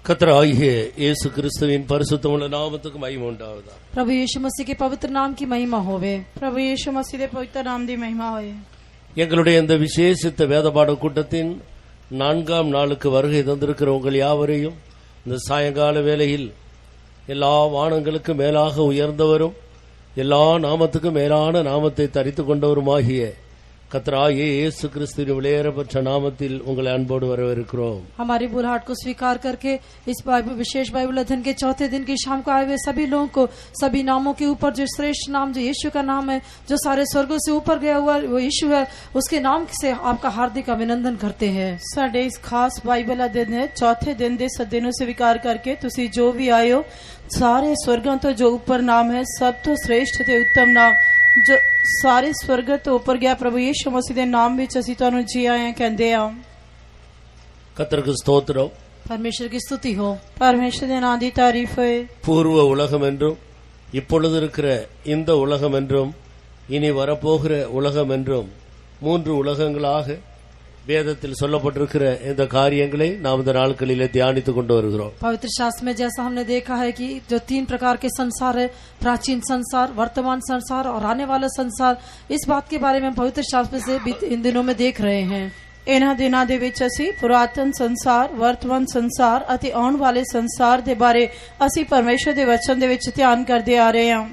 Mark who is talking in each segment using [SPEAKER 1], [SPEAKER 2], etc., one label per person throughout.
[SPEAKER 1] கர்த்தராகிய இயேசு கிறிஸ்துவின் பரிசுத்தமுள்ள நாமத்துக்கு மகிமை உண்டாவதாக.
[SPEAKER 2] प्रभु यीशु मसीह के पवित्र नाम की महिमा होवे.
[SPEAKER 3] प्रभु यीशु मसीह के पवित्र नाम दी महिमा होए.
[SPEAKER 1] எங்களுடைய இந்த விசேஷித்த வேதபாட கூட்டத்தின் 4ஆம் நாளுக்கு வருகை தந்திருக்கிற உங்கள் யாவரையும் இந்த சாயங்கால வேளையில் எல்லா வானங்களுக்கும் மேலாக உயர்ந்தவரும் எல்லா நாமத்துக்கும் மேலான நாமத்தை தரித்துக் கொண்டவருமாகிய கர்த்தராகிய இயேசு கிறிஸ்துவின் விலையேறப்பெற்ற நாமத்தில் உங்களை அன்போடு வரவேற்கிறோம்.
[SPEAKER 2] हमारी बुलाहट को स्वीकार करके इस विशेष बाइबल अध्ययन के चौथे दिन की शाम को आए हुए सभी लोगों को सभी नामों के ऊपर जो श्रेष्ठ नाम जो यीशु का नाम है, जो सारे स्वर्गों से ऊपर गया हुआ वो यीशु है, उसके नाम से आपका हार्दिक अभिनंदन करते हैं.
[SPEAKER 3] साडे इस खास बाइबल अध्ययन है चौथे दिन दे सदे नु स्वीकार करके तुसी जो भी आए हो सारे स्वर्गों तो जो ऊपर नाम है सब तो श्रेष्ठ ते उत्तम नाम जो सारे स्वर्ग तो ऊपर गया प्रभु यीशु मसीह दे नाम विच असीं तुहानू जी आए कहंदे आ.
[SPEAKER 1] கர்த்தருக்கு ஸ்தோத்திரம்.
[SPEAKER 2] परमेश्वर की स्तुति हो.
[SPEAKER 3] परमेश्वर दे नाम दी तारीफ होए.
[SPEAKER 1] பூர்வ உலகம் என்றும் இப்பொழுது இருக்கிற இந்த உலகம் என்றும் இனி வரப்போகிற உலகம் என்றும் 3 உலகங்களாக வேதத்தில் சொல்லப்பட்டிருக்கிற இந்த காரியங்களை நாம் இந்த நாட்களிலே தியானித்துக் கொண்டு வருகிறோம்.
[SPEAKER 2] पवित्र शास्त्र में जैसा हमने देखा है कि जो 3 प्रकार के संसार है, प्राचीन संसार, वर्तमान संसार और आने वाला संसार, इस बात के बारे में पवित्र शास्त्र से इन दिनों में देख रहे हैं.
[SPEAKER 3] इन्हां दिनां दे विच असीं पुरातन संसार, वर्तमान संसार अते आउण वाले संसार दे बारे असीं परमेश्वर दे वचन दे विच ध्यान करदे आ रहे हां.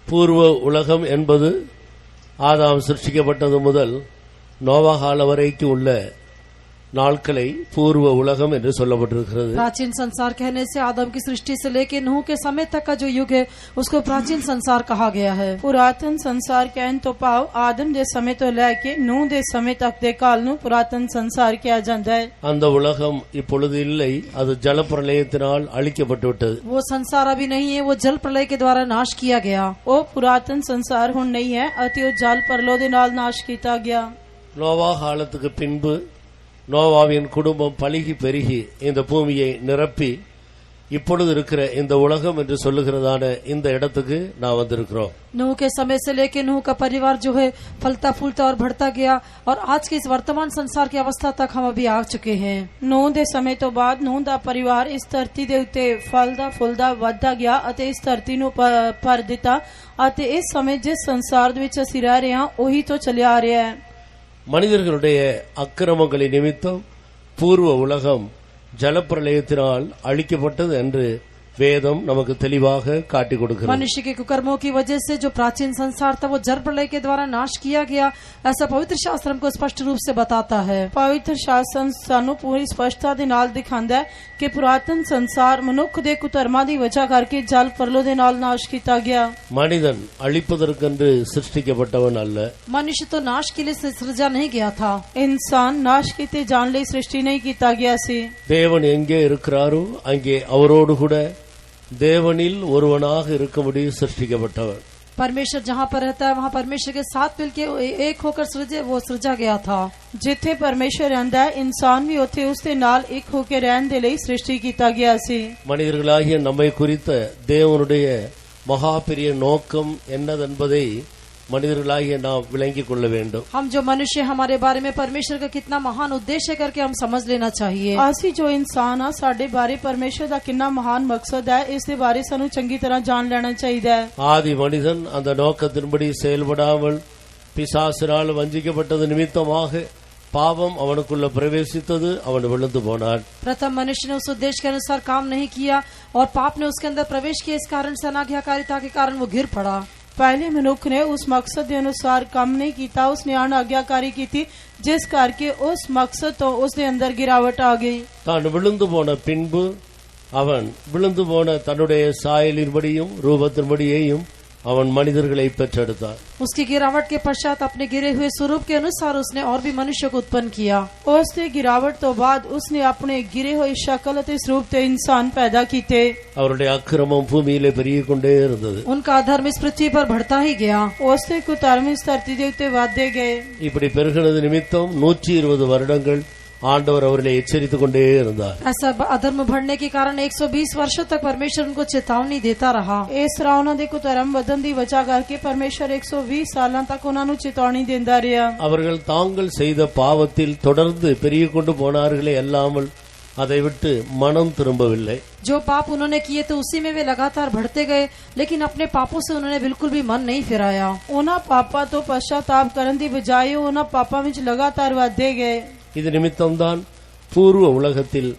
[SPEAKER 1] பூர்வ உலகம் என்பது ஆதாம் சிருஷ்டிக்கப்பட்டது முதல் நோவா கால வரைக்கும் உள்ள நாட்களை பூர்வ உலகம் என்று சொல்லப்பட்டிருக்கிறது.
[SPEAKER 2] प्राचीन संसार कहने से आदम की सृष्टि से लेकर नूह के समय तक का जो युग है उसको प्राचीन संसार कहा गया है.
[SPEAKER 3] पुरातन संसार कहन तो पाव आदम दे समय तो लेके नूह दे समय तक दे काल नु पुरातन संसार किया जाता है.
[SPEAKER 1] அந்த உலகம் இப்பொழுது இல்லை, அது ஜலப்பிரளயத்தினால் அழிக்கப்பட்டு விட்டது.
[SPEAKER 2] वो संसार अभी नहीं है, वो जल प्रलय के द्वारा नाश किया गया.
[SPEAKER 3] वो पुरातन संसार हुण नहीं है अति वो जल प्रलय दे नाल नाश किया गया.
[SPEAKER 1] நோவா காலத்துக்கு பின்பு நோவாவின் குடும்பம் பலுகி பெருகி இந்த பூமியை நிரப்பி இப்பொழுது இருக்கிற இந்த உலகம் என்று சொல்லுகிறதான இந்த இடத்துக்கு நான் வந்திருக்கிறோம்.
[SPEAKER 2] नूह के समय से लेकर नूह का परिवार जो है फलता फूलता और बढ़ता गया और आज के इस वर्तमान संसार की अवस्था तक हम अभी आ चुके हैं.
[SPEAKER 3] नूह दे समय तो बाद नूह दा परिवार इस धरती दे उत्ते फलदा फुलदा वधदा गया अते इस धरती नु भर दिता अते इस समय जिस संसार दे विच असीं रह रहे हां ओही तो चलिया आ रहा है.
[SPEAKER 1] மனிதர்களுடைய அக்கிரமங்களின் நிமித்தம் பூர்வ உலகம் ஜலப்பிரளயத்தினால் அழிக்கப்பட்டது என்று வேதம் நமக்கு தெளிவாக காட்டிக் கொடுக்கிறது.
[SPEAKER 2] मनुष्य के कुकर्मों की वजह से जो प्राचीन संसार था वो जल प्रलय के द्वारा नाश किया गया, ऐसा पवित्र शास्त्र हमको स्पष्ट रूप से बताता है.
[SPEAKER 3] पवित्र शास्त्र सानू पूरी स्पष्टता दे नाल दिखांदा है कि पुरातन संसार मनुख दे कुकर्मां दी वजह करके जल प्रलय दे नाल नाश किया गया.
[SPEAKER 1] மனிதன் அழிப்பதற்கென்று சிருஷ்டிக்கப்பட்டவன் அல்ல.
[SPEAKER 2] मनुष्य तो नाश के लिए सृजा नहीं गया था.
[SPEAKER 3] इंसान नाश किते जान ले सृष्टि नहीं किया गया सी.
[SPEAKER 1] தேவன் எங்கே இருக்கிறாரோ அங்கே அவரோடு கூட தேவனில் ஒருவனாக இருக்கும்படி சிருஷ்டிக்கப்பட்டவர்.
[SPEAKER 2] परमेश्वर जहाँ पर रहता है वहाँ परमेश्वर के साथ मिलके एक होकर सृजा गया था.
[SPEAKER 3] जिथे परमेश्वर रहंदा है इंसान भी उथे उसके नाल एक होकर रहन दे लई सृष्टि किया गया सी.
[SPEAKER 1] மனிதர்களாகிய நம்மை குறித்த தேவனுடைய மகா பெரிய நோக்கம் என்னதென்பதை மனிதர்களாகிய நாம் விளங்கிக் கொள்ள வேண்டும்.
[SPEAKER 2] हम जो मनुष्य हमारे बारे में परमेश्वर का कितना महान उद्देश्य करके हम समझ लेना चाहिए.
[SPEAKER 3] आसी जो इंसान आ साडे बारे परमेश्वर दा कितना महान मकसद है इस दे बारे सानू चंगी तरह जान लेना चाहिए.
[SPEAKER 1] ஆதி மனிதன் அந்த நோக்கத்தின்படி செயல்படாமல் பிசாசினால் வஞ்சிக்கப்பட்டது நிமித்தமாக பாவம் அவனுக்குள்ள பிரவேசித்தது, அவன் விழுந்து போனான்.
[SPEAKER 2] प्रथम मनुष्य ने उस उद्देश्य के अनुसार काम नहीं किया और पाप ने उसके अंदर प्रवेश किया, इस कारण से अनाज्ञाकारिता के कारण वो गिर पड़ा.
[SPEAKER 3] पहले मनुख ने उस मकसद के अनुसार काम नहीं किया, उसने अनाज्ञाकारी की थी जिस करके उस मकसद तो उसके अंदर गिरावट आ गई.
[SPEAKER 1] தான் விழுந்து போன பின்பு அவன் விழுந்து போன தன்னுடைய சாயலின்படியும் ரூபத்தின்படியேயும் அவன் மனிதர்களை பெற்றெடுத்தான்.
[SPEAKER 2] उसकी गिरावट के पश्चात अपने गिरे हुए स्वरूप के अनुसार उसने और भी मनुष्य को उत्पन्न किया.
[SPEAKER 3] उसने गिरावट तो बाद उसने अपने गिरे हुए शक्ल अते स्वरूप ते इंसान पैदा किए.
[SPEAKER 1] அவருடைய அக்கிரமம் பூமியிலே பெருகிக் கொண்டே இருந்தது.
[SPEAKER 2] उनका अधर्म इस पृथ्वी पर बढ़ता ही गया.
[SPEAKER 3] उसने कुधर्म इस धरती दे उत्ते वाधे गए.
[SPEAKER 1] இப்படி பெருகினது நிமித்தம் 120 வருடங்கள் ஆண்டவர் அவர்களை எச்சரித்துக் கொண்டே இருந்தார்.
[SPEAKER 2] ऐसा अधर्म बढ़ने के कारण 120 वर्षों तक परमेश्वर उनको चेतावनी देता रहा.
[SPEAKER 3] इस तरह उन्हां दे कुधर्म वधन दी वजह करके परमेश्वर 120 सालां तक उन्हां नू चेतावनी देंदा रहा.
[SPEAKER 1] அவர்கள் தாங்கள் செய்த பாவத்தில் தொடர்ந்து பெருகிக் கொண்டு போனார்களே அல்லாமல் அதை விட்டு மனம் திரும்பவில்லை.
[SPEAKER 2] जो पाप उन्होंने किए तो उसी में वे लगातार बढ़ते गए, लेकिन अपने पापों से उन्होंने बिल्कुल भी मन नहीं फिराया।
[SPEAKER 3] ਉਹਨਾਂ ਪਾਪਾਂ ਤੋਂ ਪਛਤਾਪ ਕਰਨ ਦੀ ਬਜਾਏ ਉਹਨਾਂ ਪਾਪਾਂ ਵਿੱਚ ਲਗਾਤਾਰ ਵਧਦੇ ਗਏ।
[SPEAKER 1] இது நிமித்தம்தான் பூர்வ உலகத்தில்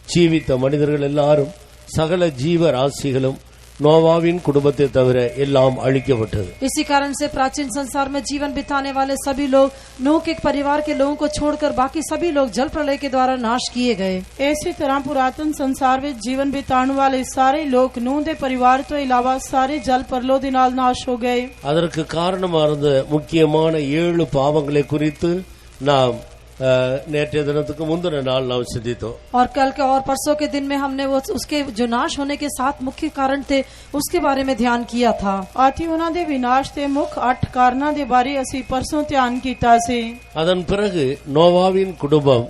[SPEAKER 1] ஜீவித்த மனிதர்கள் எல்லாரும் சகல ஜீவராசிகளும் நோவாவின் குடும்பத்தை தவிர எல்லாம் அழிக்கப்பட்டது.
[SPEAKER 2] इसी कारण से प्राचीन संसार में जीवन बिताने वाले सभी लोग नूह के परिवार के लोगों को छोड़कर बाकी सभी लोग जल प्रलय के द्वारा नाश किए गए।
[SPEAKER 3] ਇਸੇ ਤਰ੍ਹਾਂ ਪੁਰਾਤਨ ਸੰਸਾਰ ਵਿੱਚ ਜੀਵਨ ਬਿਤਾਉਣ ਵਾਲੇ ਸਾਰੇ ਲੋਕ ਨੂਹ ਦੇ ਪਰਿਵਾਰ ਤੋਂ ਇਲਾਵਾ ਸਾਰੇ ਜਲ ਪ੍ਰਲੋ ਦੇ ਨਾਲ ਨਾਸ਼ ਹੋ ਗਏ।
[SPEAKER 1] அதற்கு காரணமாக இருந்த முக்கியமான 7 பாவங்களை குறித்து நாம் நேற்றைய தினத்துக்கு முந்தின நாள் நாம் சிந்தித்தோம்.
[SPEAKER 2] और कल के और परसों के दिन में हमने वो उसके जो नाश होने के 7 मुख्य कारण थे उसके बारे में ध्यान किया था।
[SPEAKER 3] ਆਤੀ ਉਹਨਾਂ ਦੇ ਵਿਨਾਸ਼ ਦੇ ਮੁੱਖ 8 ਕਾਰਨਾਂ ਦੇ ਬਾਰੇ ਅਸੀਂ ਪਰਸੋਂ ਧਿਆਨ ਕੀਤਾ ਸੀ।
[SPEAKER 1] அதன் பிறகு நோவாவின் குடும்பம்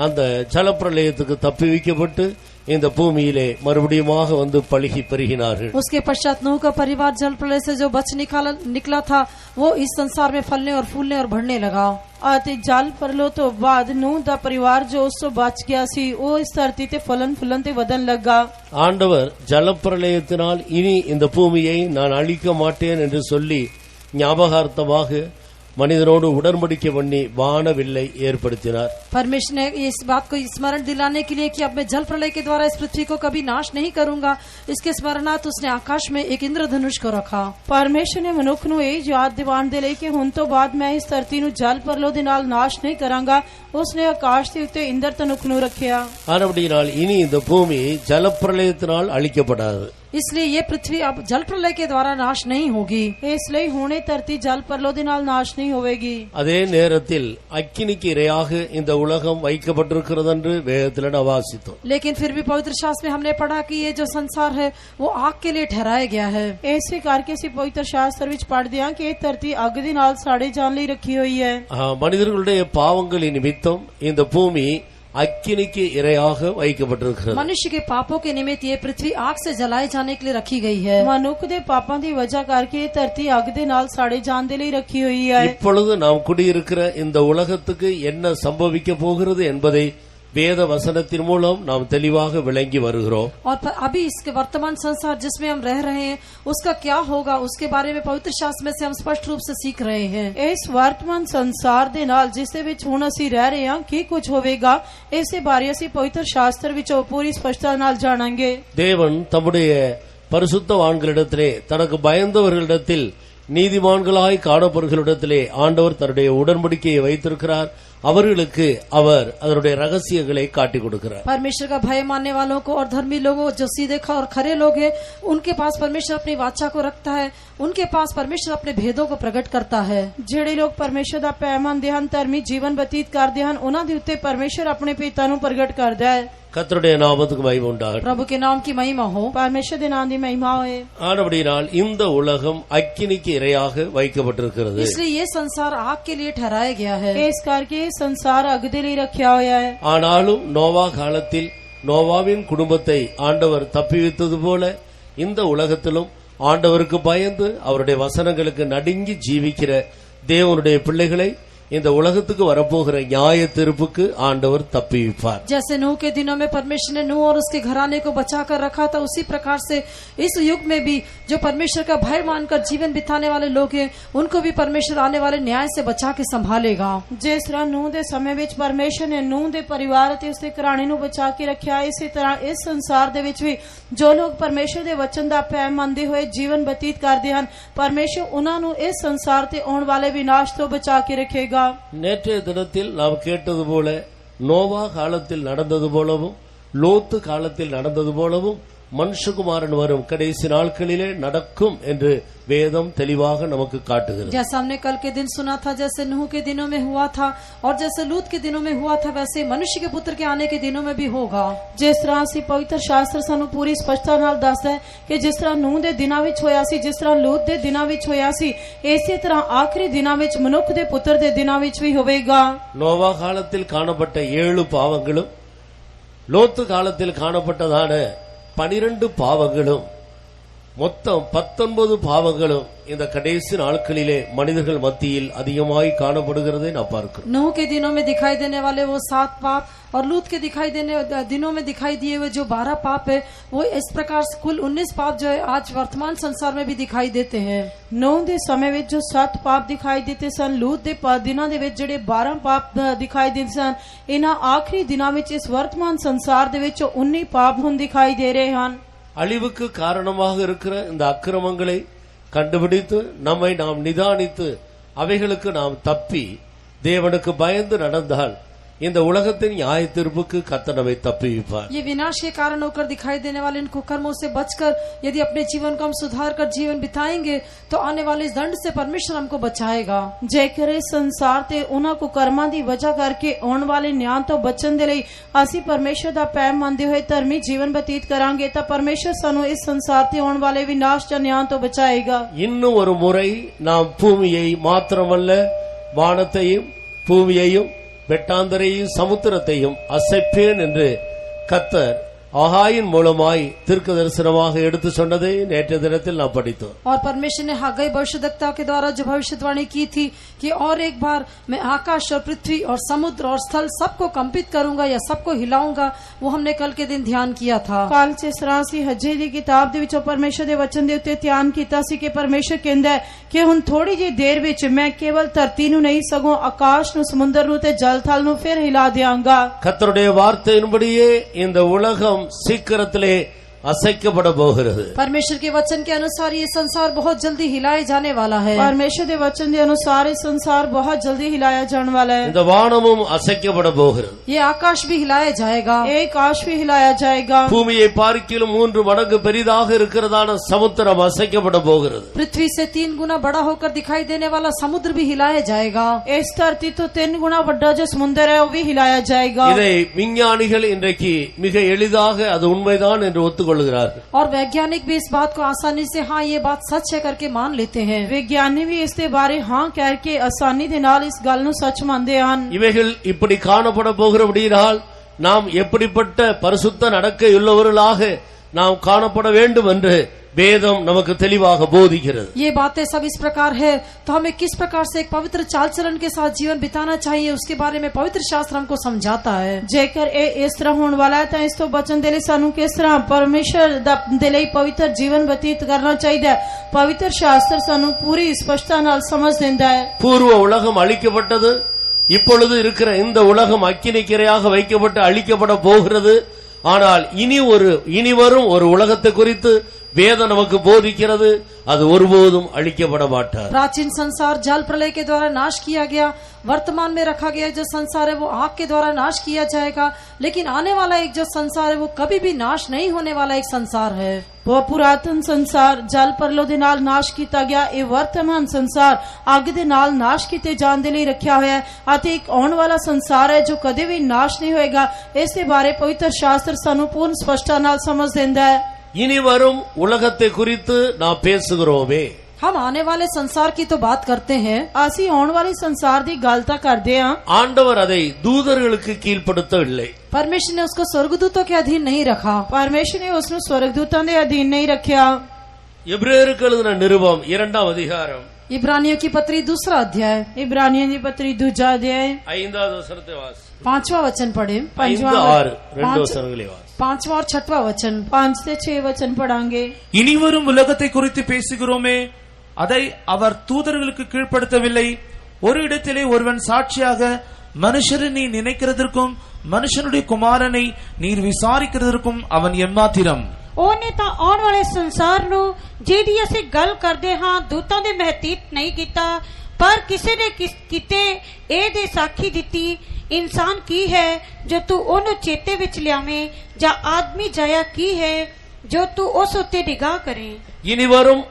[SPEAKER 1] அந்த ஜலப்பிரளயத்துக்கு தப்பி வைக்கப்பட்டு இந்த பூமியிலே மறுபடியுமாக வந்து பழுகி பெருகினார்கள்.
[SPEAKER 2] उसके पश्चात नूह का परिवार जल प्रलय से जो बच निकला था वो इस संसार में फलने और फूलने और बढ़ने लगा।
[SPEAKER 3] ਅਤੇ ਜਲ ਪਰਲੋ ਤੋਂ ਬਾਅਦ ਨੂਹ ਦਾ ਪਰਿਵਾਰ ਜੋ ਉਸ ਤੋਂ ਬਚ ਗਿਆ ਸੀ ਉਹ ਇਸ ਧਰਤੀ ਤੇ ਫਲਨ ਫੁੱਲਣ ਤੇ ਵਧਣ ਲੱਗਾ।
[SPEAKER 1] ஆண்டவர் ஜலப்பிரளயத்தினால் இனி இந்த பூமியை நான் அழிக்க மாட்டேன் என்று சொல்லி ஞாபகார்த்தமாக மனிதனோடு உடன்படிக்கை பண்ணி வானவில்லை ஏற்படுத்தினார்.
[SPEAKER 2] परमेश्वर ने इस बात को स्मरण दिलाने के लिए कि अब मैं जल प्रलय के द्वारा इस पृथ्वी को कभी नाश नहीं करूंगा, इसके स्मरणार्थ उसने आकाश में एक इंद्रधनुष को रखा।
[SPEAKER 3] ਪਰਮੇਸ਼ਰ ਨੇ ਮਨੁੱਖ ਨੂੰ ਇਹ ਯਾਦ ਦਿਵਾਉਣ ਦੇ ਲਈ ਕਿ ਹੁਣ ਤੋਂ ਬਾਅਦ ਮੈਂ ਇਸ ਧਰਤੀ ਨੂੰ ਜਲ ਪਰਲੋ ਦੇ ਨਾਲ ਨਾਸ਼ ਨਹੀਂ ਕਰਾਂਗਾ, ਉਸਨੇ ਆਕਾਸ਼ ਦੇ ਉੱਤੇ ਇੰਦਰ ਧਨੁਖ ਨੂੰ ਰੱਖਿਆ।
[SPEAKER 1] ஆனபடியினால் இனி இந்த பூமி ஜலப்பிரளயத்தினால் அழிக்கப்படாது.
[SPEAKER 2] इसलिए ये पृथ्वी अब जल प्रलय के द्वारा नाश नहीं होगी।
[SPEAKER 3] ਇਸ ਲਈ ਹੁਣ ਇਹ ਧਰਤੀ ਜਲ ਪਰਲੋ ਦੇ ਨਾਲ ਨਾਸ਼ नहीं होवेगी।
[SPEAKER 1] அதே நேரத்தில் அக்கினிக்கு இரையாக இந்த உலகம் வைக்கப்பட்டிருக்கிறது என்று வேதத்தில் நாம் வாசித்தோம்.
[SPEAKER 2] लेकिन फिर भी पवित्र शास्त्र में हमने पढ़ा कि ये जो संसार है वो आग के लिए ठहराया गया है।
[SPEAKER 3] ਇਸੇ ਕਰਕੇ ਅਸੀਂ ਪਵਿੱਤਰ ਸ਼ਾਸਤਰ ਵਿੱਚ ਪੜ੍ਹਦੇ ਹਾਂ ਕਿ ਇਹ ਧਰਤੀ ਅੱਗ ਦੇ ਨਾਲ ਸਾੜੇ ਜਾਣ ਲਈ ਰੱਖੀ ਹੋਈ ਹੈ।
[SPEAKER 1] மனிதர்களுடைய பாவங்களின் நிமித்தம் இந்த பூமி அக்கினிக்கு இரையாக வைக்கப்பட்டிருக்கிறது.
[SPEAKER 2] मनुष्य के पापों के निमित्त ये पृथ्वी आग से जलाए जाने के लिए रखी गई है।
[SPEAKER 3] ਮਨੁੱਖ ਦੇ ਪਾਪਾਂ ਦੀ ਵਜ੍ਹਾ ਕਰਕੇ ਇਹ ਧਰਤੀ ਅੱਗ ਦੇ ਨਾਲ ਸਾੜੇ ਜਾਣ ਦੇ ਲਈ ਰੱਖੀ ਹੋਈ ਹੈ।
[SPEAKER 1] இப்பொழுது நாம் குடியிருக்கிற இந்த உலகத்துக்கு என்ன சம்பவிக்க போகிறது என்பதை வேத வசனத்தின் மூலம் நாம் தெளிவாக விளங்கி வருகிறோம்.
[SPEAKER 2] और अभी इसके वर्तमान संसार जिसमें हम रह रहे हैं उसका क्या होगा उसके बारे में पवित्र शास्त्र में से हम स्पष्ट रूप से सीख रहे हैं।
[SPEAKER 3] ਇਸ ਵਰਤਮਾਨ ਸੰਸਾਰ ਦੇ ਨਾਲ ਜਿਸ ਦੇ ਵਿੱਚ ਹੁਣ ਅਸੀਂ ਰਹਿ ਰਹੇ ਹਾਂ ਕੀ ਕੁਝ ਹੋਵੇਗਾ ਇਸੇ ਬਾਰੇ ਅਸੀਂ ਪਵਿੱਤਰ ਸ਼ਾਸਤਰ ਵਿੱਚੋਂ ਪੂਰੀ ਸਪਸ਼ਟਤਾ ਨਾਲ ਜਾਣਾਂਗੇ।
[SPEAKER 1] தேவன் தம்முடைய பரிசுத்தவான்களிடத்திலே தனக்கு பயந்தவர்களிடத்தில் நீதிமான்களாய் காணப்படுகளிடத்திலே ஆண்டவர் தன்னுடைய உடன்படிக்கையை வைத்திருக்கிறார். அவர்களுக்கு அவர் அதனுடைய ரகசியங்களை காட்டிக் கொடுக்கிறார்.
[SPEAKER 2] परमेश्वर का भय मानने वालों को और धर्मी लोगों जो सीधे और खरे लोग हैं उनके पास परमेश्वर अपनी वाचा को रखता है, उनके पास परमेश्वर अपने भेदों को प्रकट करता है।
[SPEAKER 3] ਜਿਹੜੇ ਲੋਕ ਪਰਮੇਸ਼ਰ ਦਾ ਭੈ ਮੰਨਦੇ ਹਨ ਧਰਮੀ ਜੀਵਨ ਬਤੀਤ ਕਰਦੇ ਹਨ ਉਹਨਾਂ ਦੇ ਉੱਤੇ ਪਰਮੇਸ਼ਰ ਆਪਣੇ ਭੇਤਾਂ ਨੂੰ ਪ੍ਰਗਟ ਕਰਦਾ ਹੈ।
[SPEAKER 1] கர்த்தருடைய நாமத்துக்கு மகிமை உண்டாகட்டும்.
[SPEAKER 2] प्रभु के नाम की महिमा हो।
[SPEAKER 3] ਪਰਮੇਸ਼ਰ ਦੇ ਨਾਮ ਦੀ ਮਹਿਮਾ ਹੋਏ।
[SPEAKER 1] ஆனபடியினால் இந்த உலகம் அக்கினிக்கு இரையாக வைக்கப்பட்டிருக்கிறது.
[SPEAKER 2] इसलिए ये संसार आग के लिए ठहराया गया है।
[SPEAKER 3] ਇਸ ਕਰਕੇ ਇਹ ਸੰਸਾਰ ਅੱਗ ਦੇ ਲਈ ਰੱਖਿਆ ਹੋਇਆ ਹੈ।
[SPEAKER 1] ஆனாலும் நோவா காலத்தில் நோவாவின் குடும்பத்தை ஆண்டவர் தப்பிவித்தது போல இந்த உலகத்திலும் ஆண்டவருக்கு பயந்து அவருடைய வசனங்களுக்கு நடுங்கி ஜீவிக்கிற தேவனுடைய பிள்ளைகளை இந்த உலகத்துக்கு வரப்போகிற நியாய தீர்ப்புக்கு ஆண்டவர் தப்பிவிப்பார்.
[SPEAKER 2] जैसे नूह के दिनों में परमेश्वर ने नूह और उसके घराने को बचाकर रखा था उसी प्रकार से इस युग में भी जो परमेश्वर का भय मानकर जीवन बिताने वाले लोग हैं उनको भी परमेश्वर आने वाले न्याय से बचा के संभालेगा।
[SPEAKER 3] ਜਿਸ ਤਰ੍ਹਾਂ ਨੂਹ ਦੇ ਸਮੇਂ ਵਿੱਚ ਪਰਮੇਸ਼ਰ ਨੇ ਨੂਹ ਦੇ ਪਰਿਵਾਰ ਅਤੇ ਉਸਦੇ ਘਰਾਣੇ ਨੂੰ ਬਚਾ ਕੇ ਰੱਖਿਆ ਇਸੇ ਤਰ੍ਹਾਂ ਇਸ ਸੰਸਾਰ ਦੇ ਵਿੱਚ ਵੀ ਜੋ ਲੋਕ ਪਰਮੇਸ਼ਰ ਦੇ ਵਚਨ ਦਾ ਭੈ ਮੰਨਦੇ ਹੋਏ ਜੀਵਨ ਬਤੀਤ ਕਰਦੇ ਹਨ ਪਰਮੇਸ਼ਰ ਉਹਨਾਂ ਨੂੰ ਇਸ ਸੰਸਾਰ ਤੇ ਆਉਣ ਵਾਲੇ ਵਿਨਾਸ਼ ਤੋਂ ਬਚਾ ਕੇ ਰੱਖੇਗਾ।
[SPEAKER 1] நேற்றைய தினத்தில் நாம் கேட்டது போல நோவா காலத்தில் நடந்தது போலவும் லோத்து காலத்தில் நடந்தது போலவும் மனுஷகுமாரன் வரும் கடைசி நாட்களிலே நடக்கும் என்று வேதம் தெளிவாக நமக்கு காட்டுகிறது.
[SPEAKER 2] जैसा हमने कल के दिन सुना था जैसे नूह के दिनों में हुआ था और जैसे लूत के दिनों में हुआ था वैसे मनुष्य के पुत्र के आने के दिनों में भी होगा।
[SPEAKER 3] ਜਿਸ ਤਰ੍ਹਾਂ ਅਸੀਂ ਪਵਿੱਤਰ ਸ਼ਾਸਤਰ ਸਾਨੂੰ ਪੂਰੀ ਸਪਸ਼ਟਤਾ ਨਾਲ ਦੱਸਦਾ ਹੈ ਕਿ ਜਿਸ ਤਰ੍ਹਾਂ ਨੂਹ ਦੇ ਦਿਨਾਂ ਵਿੱਚ ਹੋਇਆ ਸੀ ਜਿਸ ਤਰ੍ਹਾਂ ਲੂਤ ਦੇ ਦਿਨਾਂ ਵਿੱਚ ਹੋਇਆ ਸੀ ਇਸੇ ਤਰ੍ਹਾਂ ਆਖਰੀ ਦਿਨਾਂ ਵਿੱਚ ਮਨੁੱਖ ਦੇ ਪੁੱਤਰ ਦੇ ਦਿਨਾਂ ਵਿੱਚ ਵੀ ਹੋਵੇਗਾ।
[SPEAKER 1] நோவா காலத்தில் காணப்பட்ட 7 பாவங்களும் லோத்து காலத்தில் காணப்பட்டதான 12 பாவங்களும் மொத்தம் 19 பாவங்களும் இந்த கடைசி நாட்களிலே மனிதர்கள் மத்தியில் அதிகமாய் காணப்படுகிறதை நான் பார்க்கிறோம்.
[SPEAKER 2] नूह के दिनों में दिखाई देने वाले वो 7 पाप और लूत के दिनों में दिखाई दिए हुए जो 12 पाप है, वो इस प्रकार से कुल 19 पाप जो है आज वर्तमान संसार में भी दिखाई देते हैं।
[SPEAKER 3] नूह दे समय विच जो 7 पाप दिखाई देते सन, लूत दे दिनां दे विच जिहड़े 12 पाप दिखाई देते सन, इन्हां आखिरी दिनां विच इस वर्तमान संसार दे विच 19 पाप हुण दिखाई दे रहे हन।
[SPEAKER 1] அழிவுக்கு காரணமாக இருக்கிற இந்த அக்கிரமங்களை கண்டுபிடித்து நம்மை நாம் நிதானித்து அவைகளுக்கு நாம் தப்பி தேவனுக்கு பயந்து நடந்தால் இந்த உலகத்தின் நியாய தீர்ப்புக்கு கர்த்தர் நம்மை தப்புவிப்பார்.
[SPEAKER 2] ये विनाश के कारण होकर दिखाई देने वाले इन कुकर्मों से बचकर यदि अपने जीवन को हम सुधार कर जीवन बिताएंगे तो आने वाले इस दंड से परमेश्वर हमको बचाएगा।
[SPEAKER 3] जेकर इस संसार ते उन्हां कुकर्मां दी वजह करके आने वाले न्याय तो बचन दे लई असीं परमेश्वर दा पैम मंनदे होए धर्मी जीवन बतीत करांगे तां परमेश्वर सानू इस संसार ते आने वाले विनाश च न्याय तो बचाएगा।
[SPEAKER 1] இன்னும் ஒரு முறை நாம் பூமியை மாத்திரமல்ல வானத்தையும் பூமியையும் வெட்டாந்தரையும் சமுத்திரத்தையும் அசைப்பேன் என்று கர்த்தர் ஆகாயின் மூலமாய் தீர்க்க தரிசனமாக எடுத்து சொன்னதை நேற்றைய தினத்தில் நாம் படித்தோம்.
[SPEAKER 2] और परमेश्वर ने हागाई भविष्यद्वक्ता के द्वारा जो भविष्यवाणी की थी कि और एक बार मैं आकाश और पृथ्वी और समुद्र और स्थल सबको कंपित करूंगा या सबको हिलाऊंगा, वो हमने कल के दिन ध्यान किया था।
[SPEAKER 3] कल च सरासी हजे दी किताब दे विचों परमेश्वर दे वचन दे उत्ते ध्यान कीता सी कि परमेश्वर कहंदा है कि हुण थोड़ी जी देर विच मैं केवल धरती नूं नहीं सगों आकाश नूं समुद्र नूं ते जल थल नूं फिर हिला देवांगा।
[SPEAKER 1] கர்த்தருடைய வார்த்தையின்படியே இந்த உலகம் சீக்கிரத்திலே அசைக்கப்பட போகிறது।
[SPEAKER 2] परमेश्वर के वचन के अनुसार ये संसार बहुत जल्दी हिलाए जाने वाला है।
[SPEAKER 3] परमेश्वर के वचन के अनुसार ये संसार बहुत जल्दी हिलाया जाने वाला है।
[SPEAKER 1] இந்த வானமும் அசைக்கப்பட போகிறது।
[SPEAKER 2] ये आकाश भी हिलाया जाएगा।
[SPEAKER 3] एक आकाश भी हिलाया जाएगा।
[SPEAKER 1] பூமியை பார்க்கிலும் 3 மடங்கு பெரிதாக இருக்கிறதான சமுத்திரம் அசைக்கப்பட போகிறது।
[SPEAKER 2] पृथ्वी से 3 गुना बड़ा होकर दिखाई देने वाला समुद्र भी हिलाया जाएगा।
[SPEAKER 3] इस धरती तो 3 गुना बड़ा जो समुद्र है वो भी हिलाया जाएगा।
[SPEAKER 1] இதை விஞ்ஞானிகள் இன்றைக்கு மிக எளிதாக அது உண்மைதான் என்று ஒத்துக்கொள்கிறார்கள்।
[SPEAKER 2] और वैज्ञानिक भी इस बात को आसानी से हाँ ये बात सच है करके मान लेते हैं।
[SPEAKER 3] विज्ञानी भी इसके बारे हाँ कह के आसानी दे नाल इस गल नूं सच मानते हैं।
[SPEAKER 1] இவைகள் இப்படி காணப்பட போகிறபடியால் நாம் எப்படிப்பட்ட பரிசுத்த நடக்கையுள்ளவர்களாக நாம் காணப்பட வேண்டும் என்று வேதம் நமக்கு தெளிவாக போதிக்கிறது।
[SPEAKER 2] ये बातें सब इस प्रकार है तो हमें किस प्रकार से एक पवित्र चाल चलन के साथ जीवन बिताना चाहिए उसके बारे में पवित्र शास्त्र हमको समझाता है।
[SPEAKER 3] जेकर इस तरह होने वाला है तो इस तो बचन दे लई सानू किस तरह परमेश्वर दे लई पवित्र जीवन व्यतीत करना चाहिए। पवित्र शास्त्र सानू पूरी स्पष्टता नाल समझ देंदा है।
[SPEAKER 1] பூர்வ உலகம் அழிக்கப்பட்டது, இப்பொழுது இருக்கிற இந்த உலகம் அக்கினிக்கிரையாக வைக்கப்பட்டு அழிக்கப்பட போகிறது। ஆனால் இனி வரும் ஒரு உலகத்தை குறித்து வேதம் நமக்கு போதிக்கிறது, அது ஒருபோதும் அழிக்கப்பட மாட்டார்।
[SPEAKER 2] प्राचीन संसार जल प्रलय के द्वारा नाश किया गया, वर्तमान में रखा गया जो संसार है वो आग के द्वारा नाश किया जाएगा, लेकिन आने वाला एक जो संसार है वो कभी भी नाश नहीं होने वाला एक संसार है।
[SPEAKER 3] वो पुरातन संसार जल परलो दे नाल नाश किया गया, ये वर्तमान संसार अग दे नाल नाश किए जाने दे लई रखा हुआ है। अते एक आने वाला संसार है जो कदे भी नाश नहीं होएगा। इसके बारे पवित्र शास्त्र सानू पूर्ण स्पष्टता नाल समझ देंदा है।
[SPEAKER 1] இனி வரும் உலகத்தை குறித்து நாம் பேசுகிறோமே,
[SPEAKER 2] हम आने वाले संसार की तो बात करते हैं।
[SPEAKER 3] आसी आने वाले संसार दी गलता करते हैं।
[SPEAKER 1] ஆண்டவர் அதை தூதர்களுக்கு கீழ்ப்படுத்தவில்லை।
[SPEAKER 2] परमेश्वर ने उसको स्वर्गदूतों के अधीन नहीं रखा।
[SPEAKER 3] परमेश्वर ने उसको स्वर्गदूतों के अधीन नहीं रखा।
[SPEAKER 1] எபிரேயருக்கு எழுதின நிருபம் 2ஆம் அதிகாரம்
[SPEAKER 2] इब्रानियों की पत्री 2 अध्याय।
[SPEAKER 3] इब्रानियों की पत्री 2 अध्याय
[SPEAKER 1] 5வது வசனத்தை வாசி।
[SPEAKER 2] 5वां वचन पढ़े।
[SPEAKER 1] 5, 6 2 வசனங்களை வாசி।
[SPEAKER 2] 5वां और 6वां वचन।
[SPEAKER 3] 5 से 6 वचन पढ़ांगे।
[SPEAKER 4] இனிவரும் உலகத்தை குறித்து பேசுகிறோமே, அதை அவர் தூதர்களுக்கு கீழ்ப்படுத்தவில்லை। ஒரு இடத்திலே ஒருவன் சாட்சியாக, மனுஷரை நீ நினைக்கிறதற்கும் மனுஷனுடைய குமாரனை நீர் விசாரிக்கிறதற்கும் அவன் எம்மாத்திரம்।
[SPEAKER 5] ਉਹਨੇ ਤਾਂ ਆਉਣ ਵਾਲੇ ਸੰਸਾਰ ਨੂੰ ਜਿਹਦੀ ਅਸੀਂ ਗੱਲ ਕਰਦੇ ਹਾਂ ਦੂਤਾਂ ਦੇ ਮਹਤੀਤ ਨਹੀਂ ਕੀਤਾ, ਪਰ ਕਿਸੇ ਨੇ ਕਿਤੇ ਇਹ ਦੇ ਸਾਖੀ ਦਿੱਤੀ, ਇਨਸਾਨ ਕੀ ਹੈ ਜੋ ਤੂੰ ਉਹਨੂੰ ਚੇਤੇ ਵਿੱਚ ਲਿਆਵੇਂ, ਜਾਂ ਆਦਮੀ ਜਾਇਆ ਕੀ ਹੈ ਜੋ ਤੂੰ ਉਸ ਉੱਤੇ ਨਿਗਾਹ ਕਰੇ।
[SPEAKER 1] இனி வரும்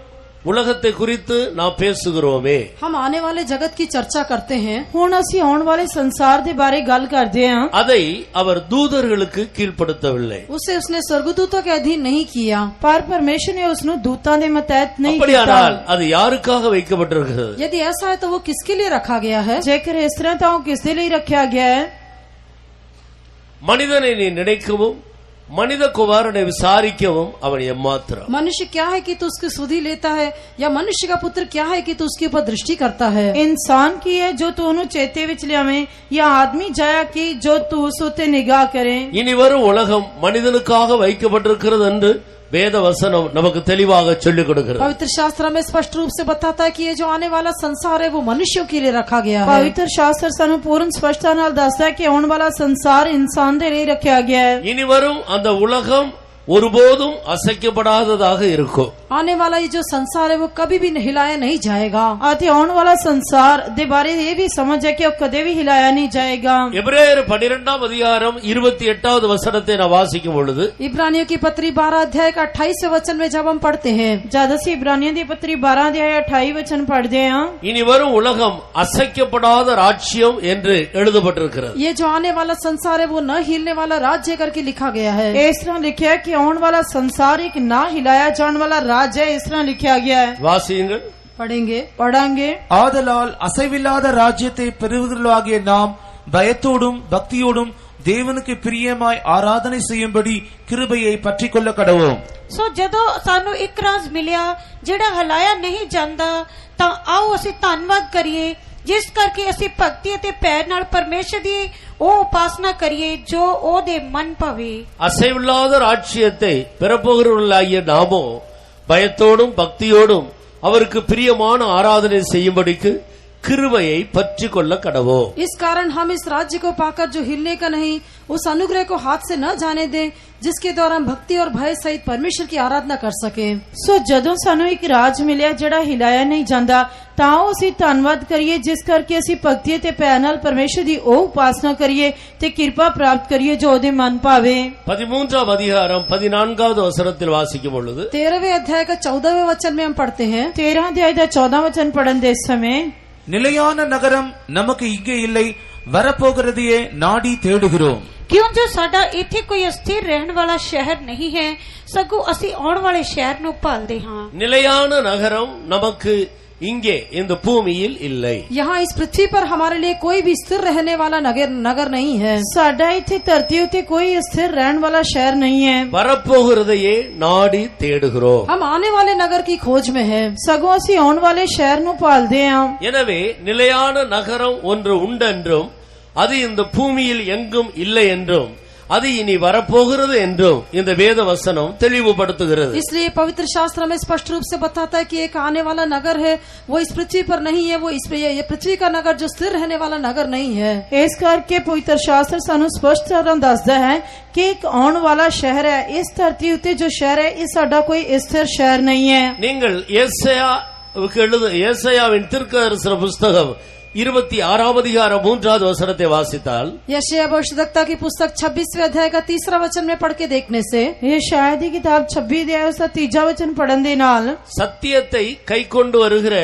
[SPEAKER 1] உலகத்தை குறித்து நாம் பேசுகிறோமே,
[SPEAKER 2] हम आने वाले जगत की चर्चा करते हैं।
[SPEAKER 3] हुण असीं आने वाले संसार दे बारे गल करते हैं।
[SPEAKER 1] அதை அவர் தூதர்களுக்கு கீழ்ப்படுத்தவில்லை।
[SPEAKER 2] उसे उसने स्वर्गदूतों के अधीन नहीं किया।
[SPEAKER 3] पर परमेश्वर ने उसनु दूतां दे मतहत नहीं किया।
[SPEAKER 1] அப்படியானால் அது யாருக்காக வைக்கப்பட்டிருக்கிறது?
[SPEAKER 2] यदि ऐसा है तो वो किसके लिए रखा गया है?
[SPEAKER 3] जेकर इस तरह तो किसके लिए रखा गया है?
[SPEAKER 1] மனிதனை நீ நினைக்கவும் மனித குமாரனை விசாரிக்கவும் அவன் எம்மாத்திரம்.
[SPEAKER 2] मनुष्य क्या है कि तू उसकी सुधि लेता है, या मनुष्य का पुत्र क्या है कि तू उसके ऊपर दृष्टि करता है.
[SPEAKER 3] इंसान की है जो तू उन्हें चेते विच लियावे, या आदमी जाया की जो तू उस उते निगाह करे.
[SPEAKER 1] இனி வரும் உலகம் மனிதனுக்காக வைக்கப்பட்டிருக்கிறது என்று வேத வசனம் நமக்கு தெளிவாக சொல்லிக் கொடுக்கிறது.
[SPEAKER 2] पवित्र शास्त्र में स्पष्ट रूप से बताता है कि ये जो आने वाला संसार है वो मनुष्यों के लिए रखा गया है.
[SPEAKER 3] पवित्र शास्त्र सानू पूर्ण स्पष्टता नाल दसदा है कि आने वाला संसार इंसान दे लिए रखा गया है.
[SPEAKER 1] இனி வரும் அந்த உலகம் ஒருபோதும் அசைக்கப்படாததாக இருக்கும்.
[SPEAKER 2] आने वाला ये जो संसार है वो कभी भी हिलाया नहीं जाएगा.
[SPEAKER 3] आते आने वाला संसार दे बारे ये भी समझ है कि वो कदे भी हिलाया नहीं जाएगा.
[SPEAKER 1] எபிரேயர் 12ஆம் அதிகாரம் 28வது வசனத்தை நான் வாசிக்கும் பொழுது,
[SPEAKER 2] इब्रानियों की पत्री 12 अध्याय का 28वें वचन में जब हम पढ़ते हैं,
[SPEAKER 3] ज्यादा से इब्रानियों की पत्री 12 अध्याय 28 वचन पढ़ते हैं.
[SPEAKER 1] இனி வரும் உலகம் அசைக்கப்படாத ராஜ்யம் என்று எழுதப்பட்டிருக்கிறது.
[SPEAKER 2] ये जो आने वाला संसार है वो न हिलने वाला राज्य करके लिखा गया है.
[SPEAKER 3] इस तरह लिखा है कि आने वाला संसार एक ना हिलाया जाने वाला राज्य है. इस तरह लिखा गया है.
[SPEAKER 1] வாசியுங்கள்.
[SPEAKER 3] पढ़ेंगे.
[SPEAKER 4] ஆதலால் அசைவில்லாத ராஜ்யத்தை பெறுவர்களாகிய நாம் பயத்தோடும் பக்தியோடும் தேவனுக்கு பிரியமாய் ஆராதனை செய்யும்படி கிருபையை பற்றிக் கொள்ள கடவோம்.
[SPEAKER 5] सो जदों सानू एक राज मिलिया जेड़ा हलाया नहीं जांदा, तां आओ असीं धन्नवाद करिए, जिस करके असीं भक्ति अते पैर नाल परमेश्वर दी ओ उपासना करिए जो ओ दे मन भावे.
[SPEAKER 1] அசைவில்லாத ராஜ்யத்தை பெறப்போகிறவர்களாகிய நாமோ பயத்தோடும் பக்தியோடும் அவருக்கு பிரியமான ஆராதனை செய்யும்படிக்கு கிருபையை பற்றிக் கொள்ள கடவோம்.
[SPEAKER 2] इस कारण हम इस राज्य को पाकर जो हिलने का नहीं, उस अनुग्रह को हाथ से न जाने दें, जिसके द्वारा हम भक्ति और भय सहित परमेश्वर की आराधना कर सके.
[SPEAKER 3] सो जदों सानू एक राज मिलिया जेड़ा हिलाया नहीं जांदा, तां असीं धन्नवाद करिए, जिस करके असीं भक्ति ते प्यार नाल परमेश्वर दी ओ उपासना करिए ते कृपा प्राप्त करिए जो ओदे मन भावे.
[SPEAKER 1] 13ஆம் அதிகாரம் 14வது வசனத்தில் வாசிக்கும் பொழுது,
[SPEAKER 2] 13वें अध्याय का 14वें वचन में हम पढ़ते हैं.
[SPEAKER 3] 13 अध्याय का 14 वचन पढ़न दे समय,
[SPEAKER 4] நிலையான நகரம் நமக்கு இங்கே இல்லை, வரப்போகிறதையே நாடி தேடுகிறோம்.
[SPEAKER 5] क्यों जो साडा इथे कोई अस्थिर रहने वाला शहर नहीं है, सगों असीं आउण वाले शहर नूं भालदे हां.
[SPEAKER 1] நிலையான நகரம் நமக்கு இங்கே இந்த பூமியில் இல்லை.
[SPEAKER 2] यहाँ इस पृथ्वी पर हमारे लिए कोई भी स्थिर रहने वाला नगर नहीं है.
[SPEAKER 3] साडा इथे धरती उते कोई स्थिर रहने वाला शहर नहीं है.
[SPEAKER 1] வரப்போகிறதையே நாடி தேடுகிறோம்.
[SPEAKER 2] हम आने वाले नगर की खोज में है.
[SPEAKER 3] सगों असीं आउण वाले शहर नूं भालदे हां.
[SPEAKER 1] எனவே நிலையான நகரம் ஒன்று உண்டென்றும் அது இந்த பூமியில் எங்கும் இல்லை என்றும் அது இனி வரப்போகிறது என்றும் இந்த வேத வசனம் தெளிவுபடுத்துகிறது.
[SPEAKER 2] इसलिए पवित्र शास्त्र में स्पष्ट रूप से बताता है कि एक आने वाला नगर है, वो इस पृथ्वी पर नहीं है, वो इस पे ये पृथ्वी का नगर जो स्थिर रहने वाला नगर नहीं है.
[SPEAKER 3] इस करके पवित्र शास्त्र सानू स्पष्ट तरह दसदा है कि एक आने वाला शहर है. इस धरती उते जो शहर है ये साडा कोई स्थिर शहर नहीं है.
[SPEAKER 1] நீங்கள் ஏசாயாவின் தீர்க்கதரிசன புத்தகம் 26ஆம் அதிகாரம் 3வது வசனத்தை வாசித்தால்,
[SPEAKER 2] यशायाह भविष्यद्वक्ता की पुस्तक 26वें अध्याय का 3रा वचन में पढ़ के देखने से,
[SPEAKER 3] ये शायद ही किताब 26 अध्याय उसका 3 वचन पढ़न दे नाल
[SPEAKER 1] சத்தியத்தை கைக்கொண்டு வருகிற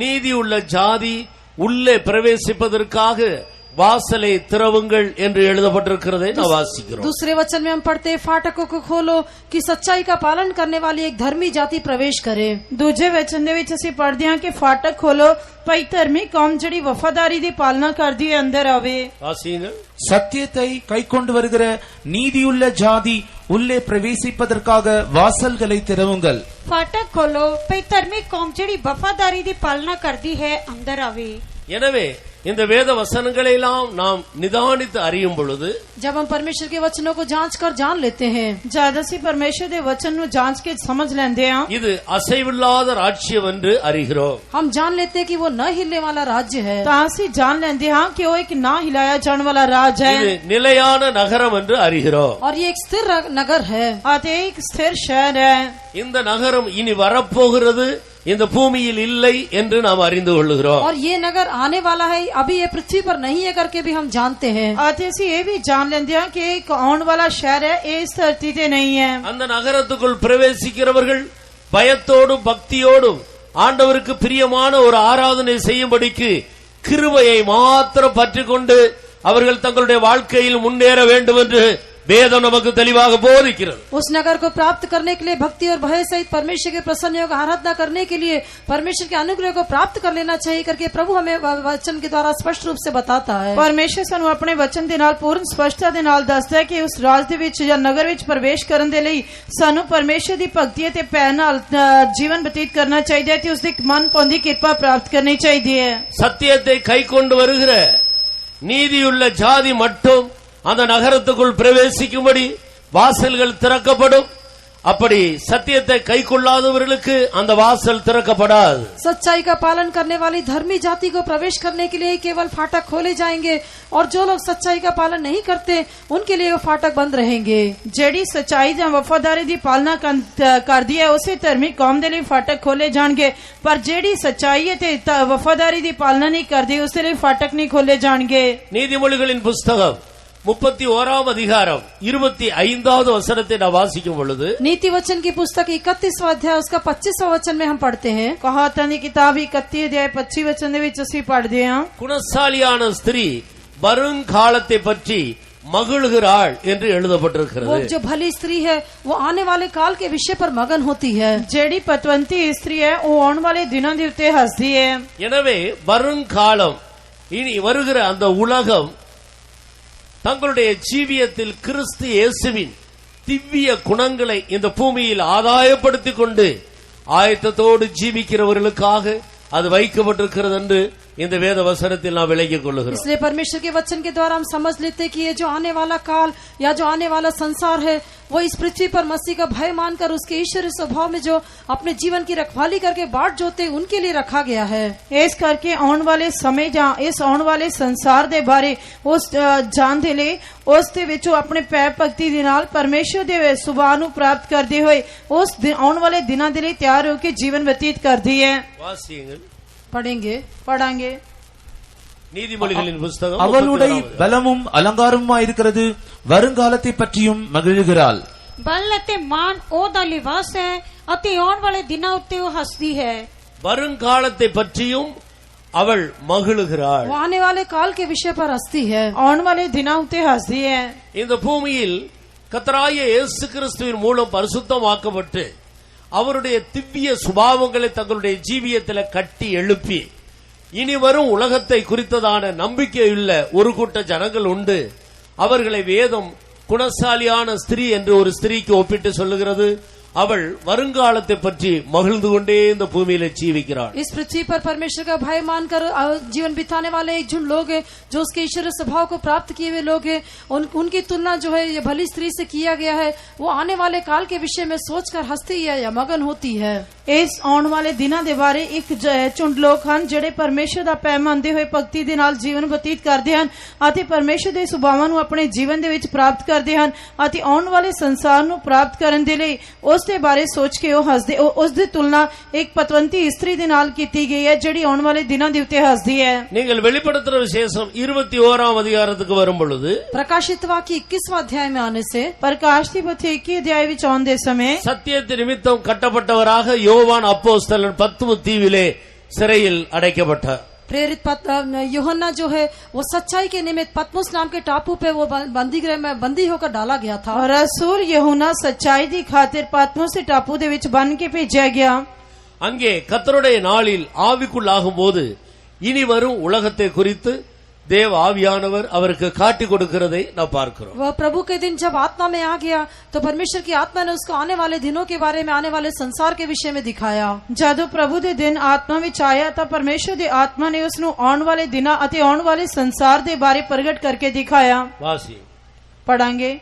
[SPEAKER 1] நீதி உள்ள ஜாதி உள்ளே பிரவேசிப்பதற்காக வாசலை திறவுங்கள் என்று எழுதப்பட்டிருக்கிறதை நான் வாசிக்கிறோம்.
[SPEAKER 2] दूसरे वचन में हम पढ़ते हैं, फाटकों को खोलो कि सच्चाई का पालन करने वाली एक धर्मी जाति प्रवेश करे.
[SPEAKER 3] दूजे वचन दे विच असीं पढ़दे हां कि फाटक खोलो, भई धर्मी कौम जिहड़ी वफादारी दी पालना करदी है अंदर आवे.
[SPEAKER 1] வாசியுங்கள்.
[SPEAKER 4] சத்தியத்தை கைக்கொண்டு வருகிற நீதியுள்ள ஜாதி உள்ளே பிரவேசிப்பதற்காக வாசல்களை திறவுங்கள்.
[SPEAKER 5] फाटक खोलो, भई धर्मी कौम जिहड़ी वफादारी दी पालना करदी है अंदर आवे.
[SPEAKER 1] எனவே இந்த வேத வசனங்களை எல்லாம் நாம் நிதானித்து அறியும் பொழுது,
[SPEAKER 2] जब हम परमेश्वर के वचनों को जांच कर जान लेते हैं,
[SPEAKER 3] ज्यादा से परमेश्वर दे वचन नु जांच के समझ लेंदे हां,
[SPEAKER 1] இது அசைவில்லாத ராஜ்யம் என்று அறிகிறோம்.
[SPEAKER 2] हम जान लेते हैं कि वो न हिलने वाला राज्य है.
[SPEAKER 3] तां असीं जान लेंदे हां कि वो एक ना हिलाया जाने वाला राज है.
[SPEAKER 1] இது நிலையான நகரம் என்று அறிகிறோம்.
[SPEAKER 2] और ये एक स्थिर नगर है.
[SPEAKER 3] आते एक स्थिर शहर है.
[SPEAKER 1] இந்த நகரம் இனி வரப்போகிறது, இந்த பூமியில் இல்லை என்று நாம் அறிந்து கொள்ளுகிறோம்.
[SPEAKER 2] और ये नगर आने वाला है, अभी ये पृथ्वी पर नहीं है करके भी हम जानते हैं.
[SPEAKER 3] आते असीं ये भी जान लेंदे हां कि एक आने वाला शहर है, ये इस धरती ते नहीं है.
[SPEAKER 1] அந்த நகரத்துக்குள் பிரவேசிக்கிறவர்கள் பயத்தோடும் பக்தியோடும் ஆண்டவருக்கு பிரியமான ஒரு ஆராதனை செய்யும்படிக்கு கிருபையை மாத்திரம் பற்றிக்கொண்டு அவர்கள் தங்களுடைய வாழ்க்கையில் முன்னேற வேண்டும் என்று வேதம் நமக்கு தெளிவாக போதிக்கிறது.
[SPEAKER 2] उस नगर को प्राप्त करने के लिए भक्ति और भय सहित परमेश्वर के प्रसन्न योग आराधना करने के लिए परमेश्वर के अनुग्रह को प्राप्त कर लेना चाहिए करके प्रभु हमें वचन के द्वारा स्पष्ट रूप से बताता है।
[SPEAKER 3] परमेश्वर ਸਾਨੂੰ ਆਪਣੇ ਵਚਨ ਦੇ ਨਾਲ ਪੂਰਨ ਸਪਸ਼ਟਤਾ ਦੇ ਨਾਲ ਦੱਸਦਾ ਹੈ ਕਿ ਉਸ ਰਾਜ ਦੇ ਵਿੱਚ ਜਾਂ ਨਗਰ ਵਿੱਚ ਪ੍ਰਵੇਸ਼ ਕਰਨ ਦੇ ਲਈ ਸਾਨੂੰ ਪਰਮੇਸ਼ਰ ਦੀ ਭਗਤੀ ਅਤੇ ਭੈ ਨਾਲ ਜੀਵਨ ਬਤੀਤ ਕਰਨਾ ਚਾਹੀਦਾ ਹੈ ਤੇ ਉਸ ਦੀ ਮਨ ਪਾਉਂਦੀ ਕਿਰਪਾ ਪ੍ਰਾਪਤ ਕਰਨੀ ਚਾਹੀਦੀ ਹੈ।
[SPEAKER 1] சத்தியத்தை கைக்கொண்டு வருகிற நீதியுள்ள ஜாதி மட்டும் அந்த நகரத்துக்குள் பிரவேசிக்கும்படி வாசல்கள் திறக்கப்படும். அப்படி சத்தியத்தை கைக்கொள்ளாதவர்களுக்கு அந்த வாசல் திறக்கப்படாது.
[SPEAKER 2] सच्चाई का पालन करने वाली धर्मी जाति को प्रवेश करने के लिए केवल फाटक खोले जाएंगे और जो लोग सच्चाई का पालन नहीं करते उनके लिए वो फाटक बंद रहेंगे।
[SPEAKER 3] ਜਿਹੜੀ ਸੱਚਾਈ ਜਾਂ ਵਫਾਦਾਰੀ ਦੀ ਪਾਲਣਾ ਕਰਦੀ ਹੈ ਉਸੇ ਧਰਮੀ ਕੌਮ ਦੇ ਲਈ ਫਾਟਕ ਖੋਲੇ ਜਾਣਗੇ, ਪਰ ਜਿਹੜੀ ਸੱਚਾਈ ਤੇ ਵਫਾਦਾਰੀ ਦੀ ਪਾਲਣਾ ਨਹੀਂ ਕਰਦੀ ਉਸ ਦੇ ਲਈ ਫਾਟਕ ਨਹੀਂ ਖੋਲੇ ਜਾਣਗੇ।
[SPEAKER 1] நீதிமொழிகளின் புஸ்தகம் 31ஆம் அதிகாரம் 25வது வசனத்தை நான் வாசிக்கும் பொழுது
[SPEAKER 2] नीति वचन की पुस्तक 31वां अध्याय उसका 25वां वचन में हम पढ़ते हैं।
[SPEAKER 3] ਕਹਾਤਾਂ ਦੀ ਕਿਤਾਬ 31 ਅਧਿਆਇ 25 ਵਚਨ ਦੇ ਵਿੱਚ ਅਸੀਂ ਪੜ੍ਹਦੇ ਹਾਂ,
[SPEAKER 1] குணசாலியான ஸ்திரீ வருங்காலத்தை பற்றி மகிழ்கிறாள் என்று எழுதப்பட்டிருக்கிறது.
[SPEAKER 2] वो जो भली स्त्री है वो आने वाले काल के विषय पर मगन होती है।
[SPEAKER 3] ਜਿਹੜੀ ਪਤਵੰਤੀ ਇਸਤਰੀ ਹੈ ਉਹ ਆਉਣ ਵਾਲੇ ਦਿਨਾਂ ਦੇ ਉੱਤੇ ਹੱਸਦੀ ਹੈ।
[SPEAKER 1] எனவே வருங்காலம் இனி வருகிற அந்த உலகம் தங்களுடைய ஜீவியத்தில் கிறிஸ்து இயேசுவின் திவ்ய குணங்களை இந்த பூமியில் ஆதாயப்படுத்திக் கொண்டு ஆயத்தத்தோடு ஜீவிக்கிறவர்களுக்காக அது வைக்கப்பட்டிருக்கிறது என்று இந்த வேத வசனத்தில் நாம் விளங்கிக் கொள்ளுகிறோம்।
[SPEAKER 2] इसलिए परमेश्वर के वचन के द्वारा हम समझ लेते कि ये जो आने वाला काल या जो आने वाला संसार है वो इस पृथ्वी पर मसीह का भय मानकर उसके ईश्वरीय स्वभाव में जो अपने जीवन की रखवाली करके बाट जोते उनके लिए रखा गया है।
[SPEAKER 3] ਇਸ ਕਰਕੇ ਆਉਣ ਵਾਲੇ ਸਮੇਂ ਜਾਂ ਇਸ ਆਉਣ ਵਾਲੇ ਸੰਸਾਰ ਦੇ ਬਾਰੇ ਉਸ ਜਾਣ ਦੇ ਲਈ ਉਸ ਦੇ ਵਿੱਚੋਂ ਆਪਣੇ ਪੈ ਭਗਤੀ ਦੇ ਨਾਲ ਪਰਮੇਸ਼ਰ ਦੇ ਸੁਭਾਅ ਨੂੰ ਪ੍ਰਾਪਤ ਕਰਦੇ ਹੋਏ ਉਸ ਆਉਣ ਵਾਲੇ ਦਿਨਾਂ ਦੇ ਲਈ ਤਿਆਰ ਹੋ ਕੇ ਜੀਵਨ ਬਤੀਤ ਕਰਦੀ ਹੈ।
[SPEAKER 1] வாசியுங்கள்,
[SPEAKER 3] पढ़ांगे।
[SPEAKER 1] நீதிமொழிகளின் புஸ்தகம்
[SPEAKER 4] அவளுடைய பலமும் அலங்காரமுமாயிருக்கிறது, வருங்காலத்தை பற்றியும் மகிழுகிறாள்।
[SPEAKER 5] बल ਅਤੇ ਮਾਨ ਉਹਦਾ ਲਿਵਾਸ ਹੈ ਅਤੇ ਆਉਣ ਵਾਲੇ ਦਿਨਾਂ ਉੱਤੇ ਉਹ ਹੱਸਦੀ ਹੈ।
[SPEAKER 1] வருங்காலத்தை பற்றியும் அவள் மகிழுகிறாள்।
[SPEAKER 2] वो आने वाले काल के विषय पर हंसती है।
[SPEAKER 3] ਆਉਣ ਵਾਲੇ ਦਿਨਾਂ ਉੱਤੇ ਹੱਸਦੀ ਹੈ।
[SPEAKER 1] இந்த பூமியில் கர்த்தராகிய இயேசு கிறிஸ்துவின் மூலம் பரிசுத்தமாக்கப்பட்டு அவருடைய திவ்ய சுபாவங்களை தங்களுடைய ஜீவியத்தில் கட்டி எழுப்பி இனி வரும் உலகத்தை குறித்ததான நம்பிக்கையுள்ள ஒரு கூட்ட ஜனங்கள் உண்டு. அவர்களை வேதம் குணசாலியான ஸ்திரீ என்று ஒரு ஸ்திரீக்கு ஒப்பிட்டு சொல்லுகிறது. அவள் வருங்காலத்தை பற்றி மகிழ்ந்து கொண்டே இந்த பூமியில ஜீவிக்கிறாள்।
[SPEAKER 2] इस पृथ्वी पर परमेश्वर का भय मानकर जीवन बिताने वाले एक झुंड लोग हैं जो उसके ईश्वरीय स्वभाव को प्राप्त किए हुए लोग हैं। उनकी तुलना जो है ये भली स्त्री से किया गया है। वो आने वाले काल के विषय में सोचकर हंसती है या मगन होती है।
[SPEAKER 3] ਇਸ ਆਉਣ ਵਾਲੇ ਦਿਨਾਂ ਦੇ ਬਾਰੇ ਇੱਕ ਝੁੰਡ ਲੋਕ ਹਨ ਜਿਹੜੇ ਪਰਮੇਸ਼ਰ ਦਾ ਪੈ ਮੰਨਦੇ ਹੋਏ ਭਗਤੀ ਦੇ ਨਾਲ ਜੀਵਨ ਬਤੀਤ ਕਰਦੇ ਹਨ ਅਤੇ ਪਰਮੇਸ਼ਰ ਦੇ ਸੁਭਾਵਾਂ ਨੂੰ ਆਪਣੇ ਜੀਵਨ ਦੇ ਵਿੱਚ ਪ੍ਰਾਪਤ ਕਰਦੇ ਹਨ ਅਤੇ ਆਉਣ ਵਾਲੇ ਸੰਸਾਰ ਨੂੰ ਪ੍ਰਾਪਤ ਕਰਨ ਦੇ ਲਈ ਉਸ ਦੇ ਬਾਰੇ ਸੋਚ ਕੇ ਉਹ ਹੱਸਦੇ। ਉਸ ਦੀ ਤੁਲਨਾ ਇੱਕ ਪਤਵੰਤੀ ਇਸਤਰੀ ਦੇ ਨਾਲ ਕੀਤੀ ਗਈ ਹੈ ਜਿਹੜੀ ਆਉਣ ਵਾਲੇ ਦਿਨਾਂ ਦੇ ਉੱਤੇ ਹੱਸਦੀ ਹੈ।
[SPEAKER 1] நீங்கள் வெளிப்படுத்துற விசேஷம் 21ஆம் அதிகாரத்துக்கு வரும் பொழுது
[SPEAKER 2] प्रकाशित वाक्य 21वां अध्याय में आने से
[SPEAKER 3] ਪ੍ਰਕਾਸ਼ ਦੀ ਪੋਥੀ 21 ਅਧਿਆਇ ਵਿੱਚ ਆਉਣ ਦੇ ਸਮੇਂ
[SPEAKER 1] சத்தியத்தின் நிமித்தம் கட்டப்பட்டவராக யோவான் அப்போஸ்தலன் பத்மு தீவிலே சிறையில் அடைக்கப்பட்டார்।
[SPEAKER 2] प्रेरित यूहन्ना जो है वो सच्चाई के निमित्त पतमुस नाम के टापू पे वो बंदीगृह में बंदी होकर डाला गया था।
[SPEAKER 3] और रसूल यूहन्ना सच्चाई दी खातिर पतमुस के टापू दे विच बन के भेजा गया।
[SPEAKER 1] அங்கே கர்த்தருடைய நாளில் ஆவிக்குள்ளாகும் போது இனி வரும் உலகத்தை குறித்து देव आवियानवर அவருக்கு காட்டி கொடுக்கிறதை நாம் பார்க்கிறோம்।
[SPEAKER 2] वह प्रभु के दिन जब आत्मा में आ गया तो परमेश्वर की आत्मा ने उसको आने वाले दिनों के बारे में, आने वाले संसार के विषय में दिखाया।
[SPEAKER 3] ਜਦੋਂ ਪ੍ਰਭੂ ਦੇ ਦਿਨ ਆਤਮਾ ਵਿੱਚ ਆਇਆ ਤਾਂ ਪਰਮੇਸ਼ਰ ਦੀ ਆਤਮਾ ਨੇ ਉਸ ਨੂੰ ਆਉਣ ਵਾਲੇ ਦਿਨਾਂ ਅਤੇ ਆਉਣ ਵਾਲੇ ਸੰਸਾਰ ਦੇ ਬਾਰੇ ਪ੍ਰਗਟ ਕਰਕੇ ਦਿਖਾਇਆ।
[SPEAKER 1] வாசி
[SPEAKER 3] पढ़ांगे।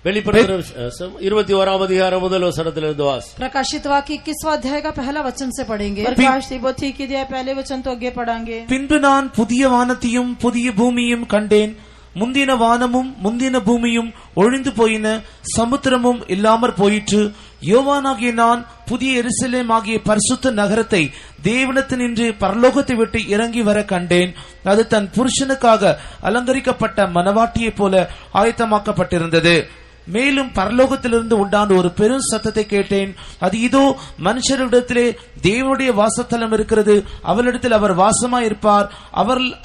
[SPEAKER 1] வெளிப்படுத்துற விசேஷம் 21ஆம் அதிகாரம் முதல் வசனத்திலிருந்து வாசி।
[SPEAKER 2] प्रकाशित वाक्य 21वां अध्याय का पहला वचन से पढ़ेंगे।
[SPEAKER 3] प्रकाश दी पोथी की अध्याय पहले वचन तो आगे पढ़ांगे।
[SPEAKER 4] பின்பு நான் புதிய வானத்தையும் புதிய பூமியும் கண்டேன், முந்தின வானமும் முந்தின பூமியும் ஒழிந்து போயின, சமுத்திரமும் இல்லாமற் போயிற்று. யோவானாகிய நான் புதிய எருசலேம் ஆகிய பரிசுத்த நகரத்தை தேவனிடத்தினின்று பரலோகத்தை விட்டு இறங்கி வர கண்டேன். அது தன் புருஷனுக்காக அலங்கரிக்கப்பட்ட மணவாட்டியைப் போல ஆயத்தமாக்கப்பட்டிருந்தது. மேலும் பரலோகத்திலிருந்து உண்டான ஒரு பெரும் சத்தத்தை கேட்டேன். அது இதோ மனுஷரிடத்திலே தேவனுடைய வாசத்தலம் இருக்கிறது, அவரிடத்தில் அவர் வாசமாய் இருப்பார்,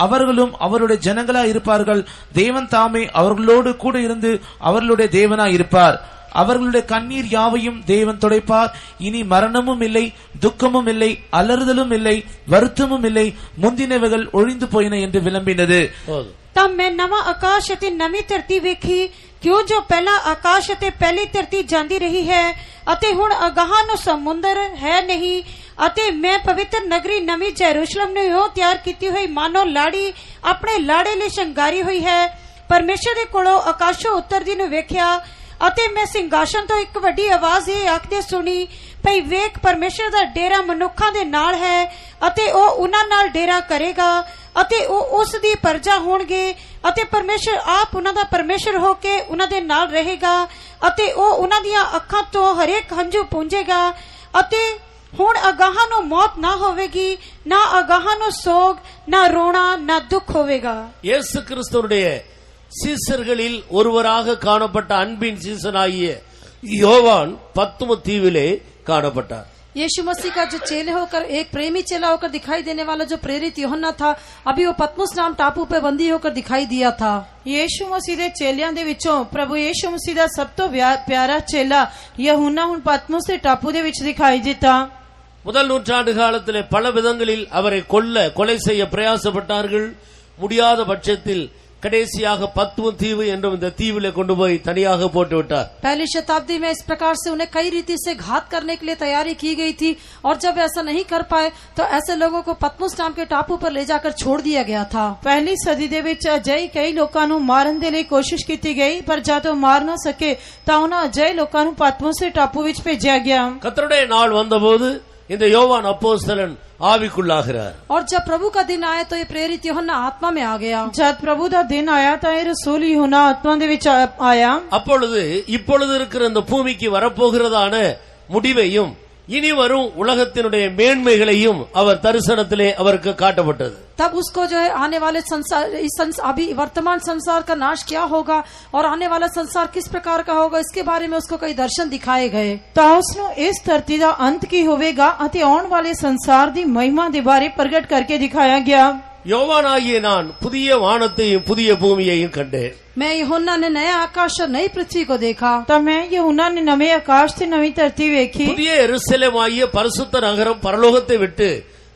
[SPEAKER 4] அவர்களும் அவருடைய ஜனங்களாய் இருப்பார்கள். தேவன் தாமே அவர்களோடு கூட இருந்து அவர்களுடைய தேவனாய் இருப்பார். அவர்களுடைய கண்ணீர் யாவையும் தேவன் துடைப்பார். இனி மரணமும் இல்லை, துக்கமும் இல்லை, அலறுதலும் இல்லை, வருத்தமும் இல்லை, முந்தினவைகள் ஒழிந்து போயின என்று விளம்பினது.
[SPEAKER 5] तब मैं नवा आकाश अते नवी धरती वेखी, क्यों जो पहला आकाश अते पहली धरती जांदी रही है अते हुण अगाहां नो समुंदर है नहीं। अते मैं पवित्र नगरी नवी जेरूशलम ने यो तैयार कीती हुई मानो लाड़ी अपने लाड़े ले शंगारी हुई है। परमेश्वर दे कोलों आकाशों उतरदी नु वेख्या अते मैं सिंहासन तो एक वड्डी आवाज ये आखदे सुनी, भई वेख परमेश्वर दा डेरा मनुखां दे नाल है अते ओ उन्हां नाल डेरा करेगा अते ओ उस दी प्रजा होणगे अते परमेश्वर आप उन्हां दा परमेश्वर होके उन्हां दे नाल रहेगा अते ओ उन्हां दियां अखां तो हरेक हंझू पूंजेगा। अते हुण अगाहां नु मौत ना होवेगी, ना अगाहां नु सोग, ना रोना, ना दुख होवेगा।
[SPEAKER 1] இயேசு கிறிஸ்துவுடைய சீசர்களில் ஒருவராக காணப்பட்ட அன்பின் சீசனாகிய யோவான் பத்மு தீவிலே காணப்பட்டார்.
[SPEAKER 2] यीशु मसीह का जो चेले होकर एक प्रेमी चेला होकर दिखाई देने वाला जो प्रेरित यूहन्ना था, अभी वो पतमुस नाम टापू पे बंदी होकर दिखाई दिया था।
[SPEAKER 3] यीशु मसीह दे चेलियां दे विचों प्रभु यीशु मसीह दा सब तो प्यारा चेला यूहन्ना हुण पतमुस दे टापू दे विच दिखाई दिता।
[SPEAKER 1] முதல் நூற்றாண்டு காலத்திலே பல விதங்களில் அவரை கொலை செய்ய பிரயாசப்பட்டார்கள். முடியாத பட்சத்தில் கடைசியாக பத்மு தீவு என்றும் இந்த தீவிலே கொண்டு போய் தனியாக போட்டு விட்டார்.
[SPEAKER 2] पहली शताब्दी में इस प्रकार से उन्हें कई रीति से घात करने के लिए तैयारी की गई थी, और जब ऐसा नहीं कर पाए तो ऐसे लोगों को पतमुस नाम के टापू पर ले जाकर छोड़ दिया गया था।
[SPEAKER 3] पहली सदी दे विच अजय कई लोकां नूं मारन दे लई कोशिश कीती गई, पर जदों मार ना सके तां उन्हां अजय लोकां नूं पतमुस दे टापू विच भेजिया गया।
[SPEAKER 1] கர்த்தருடைய நாள் வந்தபோது இந்த யோவான் அப்போஸ்தலன் आविकुल्लाகிறார்।
[SPEAKER 2] और जब प्रभु का दिन आया तो ये प्रेरित यूहन्ना आत्मा में आ गया।
[SPEAKER 3] जब प्रभु दा दिन आया तो ये रसूल यूहन्ना आत्मा दे विच आया।
[SPEAKER 1] அப்பொழுது இப்பொழுது இருக்கிற இந்த பூமிக்கு வரப்போகிறதான முடிவையும் இனி வரும் உலகத்தினுடைய மேன்மைகளையும் அவர் தரிசனத்திலே அவருக்கு காட்டப்பட்டது।
[SPEAKER 2] तब उसको जो है आने वाले संसार, अभी वर्तमान संसार का नाश क्या होगा और आने वाला संसार किस प्रकार का होगा, इसके बारे में उसको कई दर्शन दिखाए गए।
[SPEAKER 3] तो उसनु इस धरती का अंत की होवेगा अते आने वाले संसार दी महिमा दे बारे प्रकट करके दिखाया गया।
[SPEAKER 1] யோவானாகிய நான் புதிய வானத்தையும் புதிய பூமியையும் கண்டேன்।
[SPEAKER 2] मैं यूहन्ना ने नया आकाश और नई पृथ्वी को देखा।
[SPEAKER 3] तब मैं यूहन्ना ने नवे आकाश से नवी धरती देखी।
[SPEAKER 1] புதிய எருசலேமாகிய பரிசுத்த நகரம் பரலோகத்தை விட்டு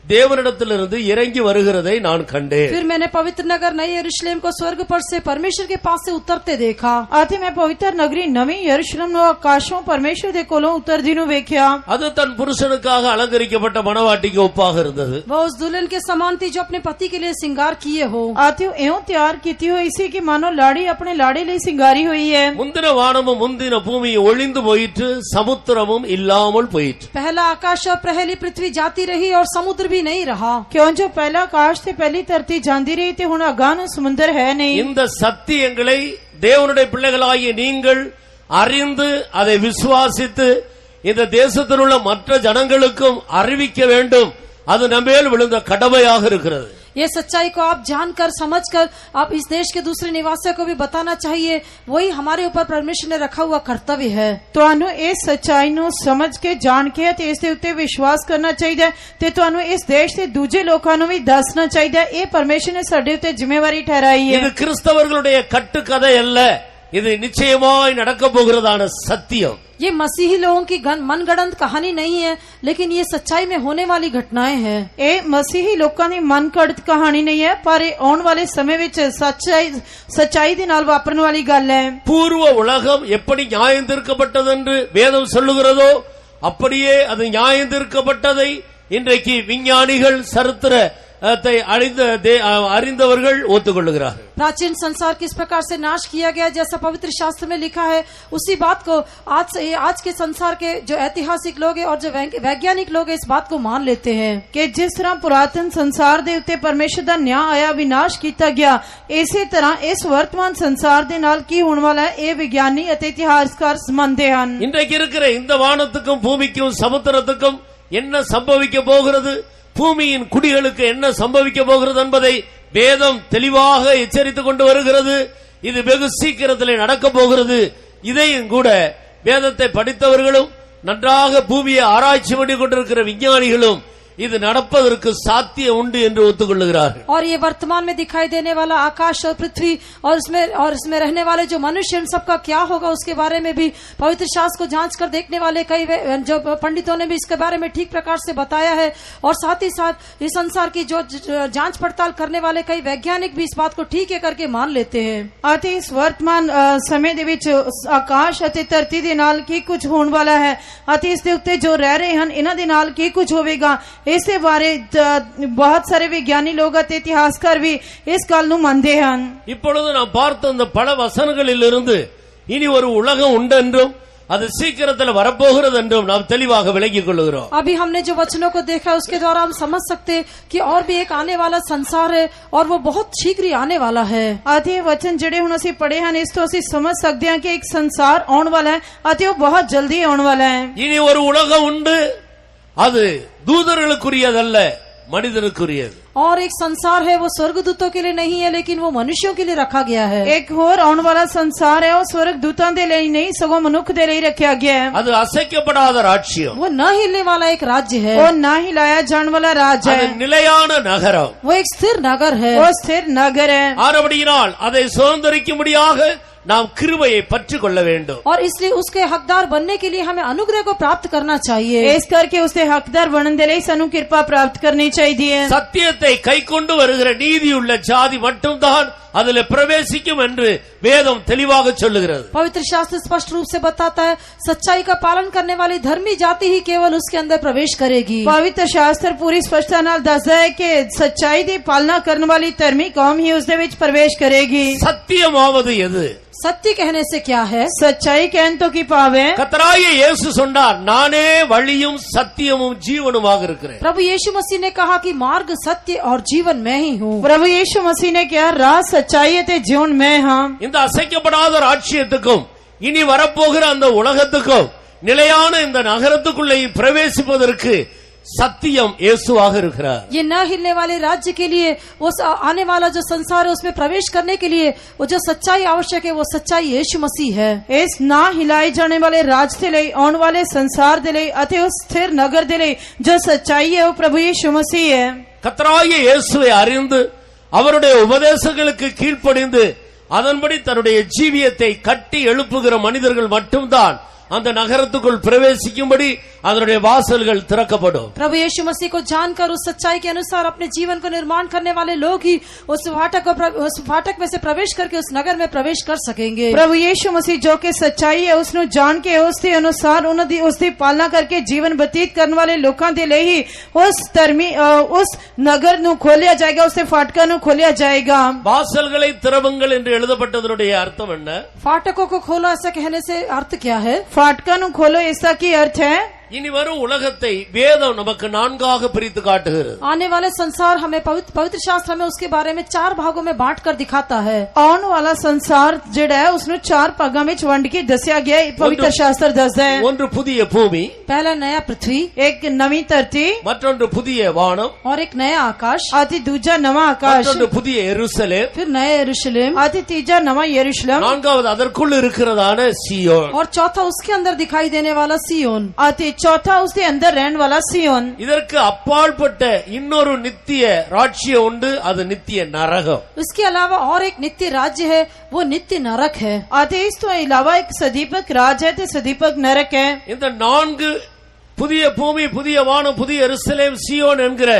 [SPEAKER 1] தேவனிடத்திலிருந்து இறங்கி வருகிறதை நான் கண்டேன்।
[SPEAKER 2] फिर मैंने पवित्र नगर नई यरूशलेम को स्वर्ग पर से परमेश्वर के पास से उतरते देखा।
[SPEAKER 3] आते मैं पवित्र नगरी नवी यरूशलेम नो आकाशों परमेश्वर दे कोलों उतरदी नु वेख्या।
[SPEAKER 1] அது தன் புருஷனுக்காக அலங்கரிக்கப்பட்ட மணவாட்டிக்கு ஒப்பாக இருந்தது।
[SPEAKER 2] वो उस दुल्हन के समान थी जो अपने पति के लिए श्रृंगार किए हो।
[SPEAKER 3] आते एवं तैयार कीती हुई इसी की मानो लाड़ी अपने लाड़े लिए सिंगारी हुई है।
[SPEAKER 1] முந்தின வானமும் முந்தின பூமியும் ஒளிந்து போயிற்று, சமுத்திரமும் இல்லாமல் போயிற்று।
[SPEAKER 2] पहला आकाश और पहली पृथ्वी जाती रही और समुद्र भी नहीं रहा।
[SPEAKER 3] क्यों जो पहला आकाश से पहली धरती जाती रही थी हुण अगान समुद्र है नहीं।
[SPEAKER 1] இந்த சத்தியங்களை தேவனுடைய பிள்ளைகளாகிய நீங்கள் அறிந்து அதை விசுவாசித்து இந்த தேசத்தில் உள்ள மற்ற ஜனங்களுக்கும் அறிவிக்க வேண்டும், அது நம்மேல் விழுந்த கடமையாக இருக்கிறது।
[SPEAKER 2] ये सच्चाई को आप जानकर समझकर आप इस देश के दूसरे निवासियों को भी बताना चाहिए, वही हमारे ऊपर परमेश्वर ने रखा हुआ कर्तव्य है।
[SPEAKER 3] ਤੁਹਾਨੂੰ ਇਸ ਸੱਚਾਈ ਨੂੰ ਸਮਝ ਕੇ ਜਾਣ ਕੇ ਤੇ ਇਸ ਦੇ ਉੱਤੇ ਵਿਸ਼ਵਾਸ ਕਰਨਾ ਚਾਹੀਦਾ ਤੇ ਤੁਹਾਨੂੰ ਇਸ ਦੇਸ਼ ਦੇ ਦੂਜੇ ਲੋਕਾਂ ਨੂੰ ਵੀ ਦੱਸਣਾ ਚਾਹੀਦਾ। ਇਹ ਪਰਮੇਸ਼ਰ ਨੇ ਸਾਡੇ ਉੱਤੇ ਜ਼ਿੰਮੇਵਾਰੀ ਠਹਿਰਾਈ ਹੈ।
[SPEAKER 1] இது கிறிஸ்தவர்களுடைய கட்டுக்கதை அல்ல, இது நிச்சயமாய் நடக்க போகிறதான சத்தியம்।
[SPEAKER 2] ये मसीही लोगों की मनगढ़ंत कहानी नहीं है, लेकिन ये सच्चाई में होने वाली घटनाएं हैं।
[SPEAKER 3] ਇਹ ਮਸੀਹੀ ਲੋਕਾਂ ਦੀ ਮਨਘੜਤ ਕਹਾਣੀ ਨਹੀਂ ਹੈ, ਪਰ ਇਹ ਆਉਣ ਵਾਲੇ ਸਮੇਂ ਵਿੱਚ ਸੱਚਾਈ ਦੇ ਨਾਲ ਵਾਪਰਨ ਵਾਲੀ ਗੱਲ ਹੈ।
[SPEAKER 1] பூர்வ உலகம் எப்படி நியாயந்தீர்க்கப்பட்டது என்று வேதம் சொல்லுகிறதோ அப்படியே அது நியாயந்தீர்க்கப்பட்டதை இன்றைக்கு விஞ்ஞானிகள் சரித்திர அறிந்தவர்கள் ஒத்துக்கொள்ளுகிறார்கள்।
[SPEAKER 2] प्राचीन संसार किस प्रकार से नाश किया गया जैसा पवित्र शास्त्र में लिखा है, उसी बात को आज के संसार के जो ऐतिहासिक लोग हैं और जो वैज्ञानिक लोग हैं इस बात को मान लेते हैं
[SPEAKER 3] कि जिस तरह पुरातन संसार दे उत्ते परमेश्वर दा न्याय आया, विनाश किया गया, इसी तरह इस वर्तमान संसार दे नाल की होने वाला है, ये विज्ञानी अते इतिहासकार मानते हैं।
[SPEAKER 1] இன்றைக்கு இருக்கிற இந்த வானத்துக்கும் பூமிக்கும் சமுத்திரத்துக்கும் என்ன சம்பவிக்க போகிறது, பூமியின் குடிகளுக்கு என்ன சம்பவிக்க போகிறது என்பதை வேதம் தெளிவாக எச்சரித்துக் கொண்டு வருகிறது। இது வெகு சீக்கிரத்திலே நடக்க போகிறது இதையும் கூட வேதத்தை படித்தவர்களும் நன்றாக பூமியை ஆராய்ச்சி பண்ணி கொண்டிருக்கிற விஞ்ஞானிகளும் இது நடப்பதற்கு சாத்தியம் உண்டு என்று ஒத்துக்கொள்ளுகிறார்கள்.
[SPEAKER 2] और ये वर्तमान में दिखाई देने वाला आकाश और पृथ्वी और इसमें रहने वाले जो मनुष्य उन सबका क्या होगा उसके बारे में भी पवित्र शास्त्र को जांच कर देखने वाले कई जो पंडितों ने भी इसके बारे में ठीक प्रकार से बताया है। और साथ ही साथ इस संसार की जो जांच पड़ताल करने वाले कई वैज्ञानिक भी इस बात को ठीक है करके मान लेते हैं।
[SPEAKER 3] ਅਤੇ ਇਸ ਵਰਤਮਾਨ ਸਮੇਂ ਦੇ ਵਿੱਚ ਆਕਾਸ਼ ਅਤੇ ਧਰਤੀ ਦੇ ਨਾਲ ਕੀ ਕੁਝ ਹੋਣ ਵਾਲਾ ਹੈ ਅਤੇ ਇਸ ਦੇ ਉੱਤੇ ਜੋ ਰਹਿ ਰਹੇ ਹਨ ਇਹਨਾਂ ਦੇ ਨਾਲ ਕੀ ਕੁਝ ਹੋਵੇਗਾ, ਇਸੇ ਬਾਰੇ ਬਹੁਤ ਸਾਰੇ ਵਿਗਿਆਨੀ ਲੋਕ ਅਤੇ ਇਤਿਹਾਸਕਾਰ ਵੀ ਇਸ ਗੱਲ ਨੂੰ ਮੰਨਦੇ ਹਨ।
[SPEAKER 1] இப்பொழுது நாம் பார்த்த இந்த பல வசனங்களிலிருந்து இனி ஒரு உலகம் உண்டென்றும் அது சீக்கிரத்தில் வரப்போகிறது என்றும் நாம் தெளிவாக விளங்கிக் கொள்கிறோம்।
[SPEAKER 2] अभी हमने जो वचनों को देखा उसके द्वारा हम समझ सकते कि और भी एक आने वाला संसार है और वो बहुत शीघ्र ही आने वाला है।
[SPEAKER 3] ਅਤੇ ਵਚਨ ਜਿਹੜੇ ਹੁਣ ਅਸੀਂ ਪੜ੍ਹੇ ਹਨ ਇਸ ਤੋਂ ਅਸੀਂ ਸਮਝ ਸਕਦੇ ਹਾਂ ਕਿ ਇੱਕ ਸੰਸਾਰ ਆਉਣ ਵਾਲਾ ਹੈ ਅਤੇ ਉਹ ਬਹੁਤ ਜਲਦੀ ਆਉਣ ਵਾਲਾ ਹੈ।
[SPEAKER 1] இனி ஒரு உலகம் உண்டு, அது தூதர்களுக்குரியதல்ல, மனிதனுக்குரியது।
[SPEAKER 2] और एक संसार है वो स्वर्गदूतों के लिए नहीं है लेकिन वो मनुष्यों के लिए रखा गया है।
[SPEAKER 3] ਇੱਕ ਹੋਰ ਆਉਣ ਵਾਲਾ ਸੰਸਾਰ ਹੈ ਉਹ ਸਵਰਗ ਦੂਤਾਂ ਦੇ ਲਈ ਨਹੀਂ ਸਗੋਂ ਮਨੁੱਖ ਦੇ ਲਈ ਰੱਖਿਆ ਗਿਆ ਹੈ।
[SPEAKER 1] அது அசைக்கப்படாத ராஜ்யம்,
[SPEAKER 2] वो न हिलने वाला एक राज्य है,
[SPEAKER 3] ਉਹ ਨਾ ਹਿਲਾਇਆ ਜਾਣ ਵਾਲਾ ਰਾਜ
[SPEAKER 1] அது
[SPEAKER 3] है,
[SPEAKER 1] நிலையான நகரம்।
[SPEAKER 2] वो एक स्थिर नगर है।
[SPEAKER 3] वो स्थिर नगर है।
[SPEAKER 1] ஆனபடியினால் அதை சுதந்திரிக்கும்படியாக நாம் கிருபையை பற்றிக் கொள்ள வேண்டும்।
[SPEAKER 2] और इसलिए उसके हकदार बनने के लिए हमें अनुग्रह को प्राप्त करना चाहिए।
[SPEAKER 3] ਇਸ ਕਰਕੇ ਉਸਦੇ ਹੱਕਦਾਰ ਬਣਨ ਦੇ ਲਈ ਸਾਨੂੰ ਕਿਰਪਾ ਪ੍ਰਾਪਤ ਕਰਨੀ ਚਾਹੀਦੀ ਹੈ।
[SPEAKER 1] சத்தியத்தை கை கொண்டு வருகிற நீதியுள்ள ஜாதி மட்டும்தான் அதில் பிரவேசிக்கும் என்று வேதம் தெளிவாக சொல்லுகிறது।
[SPEAKER 2] पवित्र शास्त्र स्पष्ट रूप से बताता है सच्चाई का पालन करने वाली धर्मी जाति ही केवल उसके अंदर प्रवेश करेगी।
[SPEAKER 3] ਪਵਿੱਤਰ ਸ਼ਾਸਤਰ ਪੂਰੀ ਸਪਸ਼ਟਤਾ ਨਾਲ ਦੱਸਦਾ ਹੈ ਕਿ ਸੱਚਾਈ ਦੀ ਪਾਲਣਾ ਕਰਨ ਵਾਲੀ ਧਰਮੀ ਕੌਮ ਹੀ ਉਸਦੇ ਵਿੱਚ ਪ੍ਰਵੇਸ਼ ਕਰੇਗੀ।
[SPEAKER 1] சத்தியமாவது எது?
[SPEAKER 2] सत्य कहने से क्या है?
[SPEAKER 3] सच्चाई कहन तो की पावे
[SPEAKER 1] கர்த்தராகிய இயேசு சொன்னார், நானே வழியும் சத்தியமும் ஜீவனுமாக இருக்கிறேன்।
[SPEAKER 2] प्रभु यीशु मसीह ने कहा कि मार्ग सत्य और जीवन मैं ही हूँ।
[SPEAKER 3] प्रभु यीशु मसीह ने कहा राह सच्चाई ते जीवन मैं हाँ।
[SPEAKER 1] இந்த அசைக்கப்படாத ராஜ்யத்துக்கும் இனி வரப்போகிற அந்த உலகத்துக்கும் நிலையான இந்த நகரத்துக்குள்ளே பிரவேசிப்பதற்கு सत्यम येसुवाக இருக்கிறார்।
[SPEAKER 2] ये न हिलने वाले राज्य के लिए उस आने वाला जो संसार है उसमें प्रवेश करने के लिए वो जो सच्चाई आवश्यक है वो सच्चाई यीशु मसीह है।
[SPEAKER 3] इस ना हिलाए जाने वाले राज के लिए आने वाले संसार के लिए अते उस स्थिर नगर के लिए जो सच्चाई है वो प्रभु यीशु मसीह है।
[SPEAKER 1] கர்த்தராகிய இயேசுவை அறிந்து அவருடைய உபதேசங்களுக்கு கீழ்ப்படிந்து அதன்படி தன்னுடைய ஜீவியத்தை கட்டி எழுப்புகிற மனிதர்கள் மட்டும்தான் அந்த நகரத்துக்குள் பிரவேசிக்கும்படி அதனுடைய வாசல்கள் திறக்கப்படும்।
[SPEAKER 2] प्रभु यीशु मसीह को जानकर उस सच्चाई के अनुसार अपने जीवन को निर्माण करने वाले लोग ही उस फाटक में से प्रवेश करके उस नगर में प्रवेश कर सकेंगे।
[SPEAKER 3] प्रभु यीशु मसीह जो कि सच्चाई है उसनु जान के उसके अनुसार उसकी पालना करके जीवन व्यतीत करने वाले लोगों के लिए ही उस नगर नु खोलिया जाएगा, उससे फाटका नु खोलिया जाएगा।
[SPEAKER 1] வாசல்களை திறவுங்கள் என்று எழுதப்பட்டதனுடைய அர்த்தம் என்ன?
[SPEAKER 2] फाटकों को खोलो ऐसा कहने से अर्थ क्या है?
[SPEAKER 3] फाटका नु खोलो ऐसा की अर्थ है
[SPEAKER 1] இனி வரும் உலகத்தை வேதம் நமக்கு நான்காக பிரித்து காட்டுகிறது।
[SPEAKER 2] आने वाले संसार हमें पवित्र शास्त्र में उसके बारे में 4 भागों में बांट कर दिखाता है।
[SPEAKER 3] आने वाला संसार जेड़ा है उसने 4 भागों में वंड के दसिया गया है। पवित्र शास्त्र दसदा है
[SPEAKER 1] ஒன்று புதிய பூமி,
[SPEAKER 2] पहला नया पृथ्वी,
[SPEAKER 3] एक नवी धरती,
[SPEAKER 1] மற்றொன்று புதிய வானம்,
[SPEAKER 2] और एक नया आकाश,
[SPEAKER 3] अति दूजा नवा आकाश,
[SPEAKER 1] மற்றொன்று புதிய எருசலேம்,
[SPEAKER 2] फिर नया यरूशलेम,
[SPEAKER 3] अति तीजा नवा यरूशलेम,
[SPEAKER 1] நான்காவது அதற்குள் இருக்கிறதான சியோன்,
[SPEAKER 2] और चौथा उसके अंदर दिखाई देने वाला सियोन,
[SPEAKER 3] अति चौथा उसके अंदर रहने वाला सियोन।
[SPEAKER 1] இதற்கு அப்பாற்பட்ட இன்னொரு நித்திய ராஜ்யம் உண்டு, அது நித்திய நரகம்।
[SPEAKER 2] इसके अलावा और एक नित्य राज्य है वो नित्य नरक है।
[SPEAKER 3] अति इस तो अलावा एक सदीपक राज है तो सदीपक नरक है।
[SPEAKER 1] இந்த 4 புதிய பூமி, புதிய வானம், புதிய எருசலேம், சியோன் என்கிற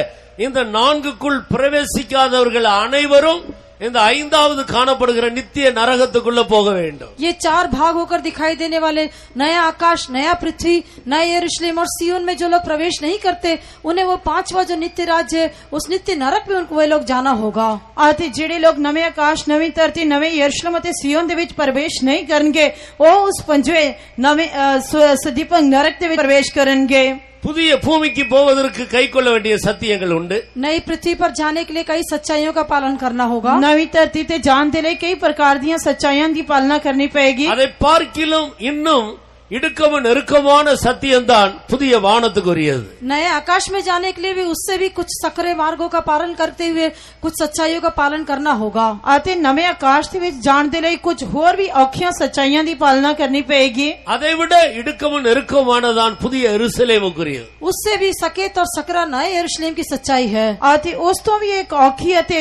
[SPEAKER 1] இந்த 4க்குள் பிரவேசிக்காதவர்கள் அனைவரும் இந்த 5வது காணப்படுகிற நித்திய நரகத்துக்குள்ள போக வேண்டும்।
[SPEAKER 2] ये 4 भाग होकर दिखाई देने वाले नया आकाश, नया पृथ्वी, नया यरूशलेम और सियोन में जो लोग प्रवेश नहीं करते उन्हें वो 5वां जो नित्य राज्य है उस नित्य नरक में उनको वे लोग जाना होगा।
[SPEAKER 3] अति जेड़े लोग नवे आकाश, नवी धरती, नवे यरूशलेम अते सियोन दे विच प्रवेश नहीं करनगे वो उस 5वें नवे सदीपक नरक दे विच प्रवेश करनगे।
[SPEAKER 1] புதிய பூமிக்கு போவதற்கு கைக்கொள்ள வேண்டிய சத்தியங்கள் உண்டு।
[SPEAKER 2] नई पृथ्वी पर जाने के लिए कई सच्चाइयों का पालन करना होगा।
[SPEAKER 3] नवी धरती ते जान दे लिए कई प्रकार दी सच्चाइयां दी पालना करनी पड़ेगी।
[SPEAKER 1] அதை பார்க்கிலும் இன்னும் இடுக்கமும் நெருக்கமான சத்தியம்தான் புதிய வானத்துக்குரியது.
[SPEAKER 2] नए आकाश में जाने के लिए भी उससे भी कुछ सकरे मार्गों का पालन करते हुए कुछ सच्चाइयों का पालन करना होगा।
[SPEAKER 3] ਅਤੇ ਨਵੇਂ ਆਕਾਸ਼ ਦੇ ਵਿੱਚ ਜਾਣ ਦੇ ਲਈ ਕੁਝ ਹੋਰ ਵੀ ਔਖੀਆਂ ਸੱਚਾਈਆਂ ਦੀ ਪਾਲਣਾ ਕਰਨੀ ਪਏਗੀ।
[SPEAKER 1] அதைவிட இடுக்கமும் நெருக்கமானதான் புதிய எருசலேமுக்குரியது.
[SPEAKER 2] उससे भी सकेत और सकरा नए यरूशलेम की सच्चाई है।
[SPEAKER 3] ਅਤੇ ਉਸ ਤੋਂ ਵੀ ਇੱਕ ਔਖੀ ਅਤੇ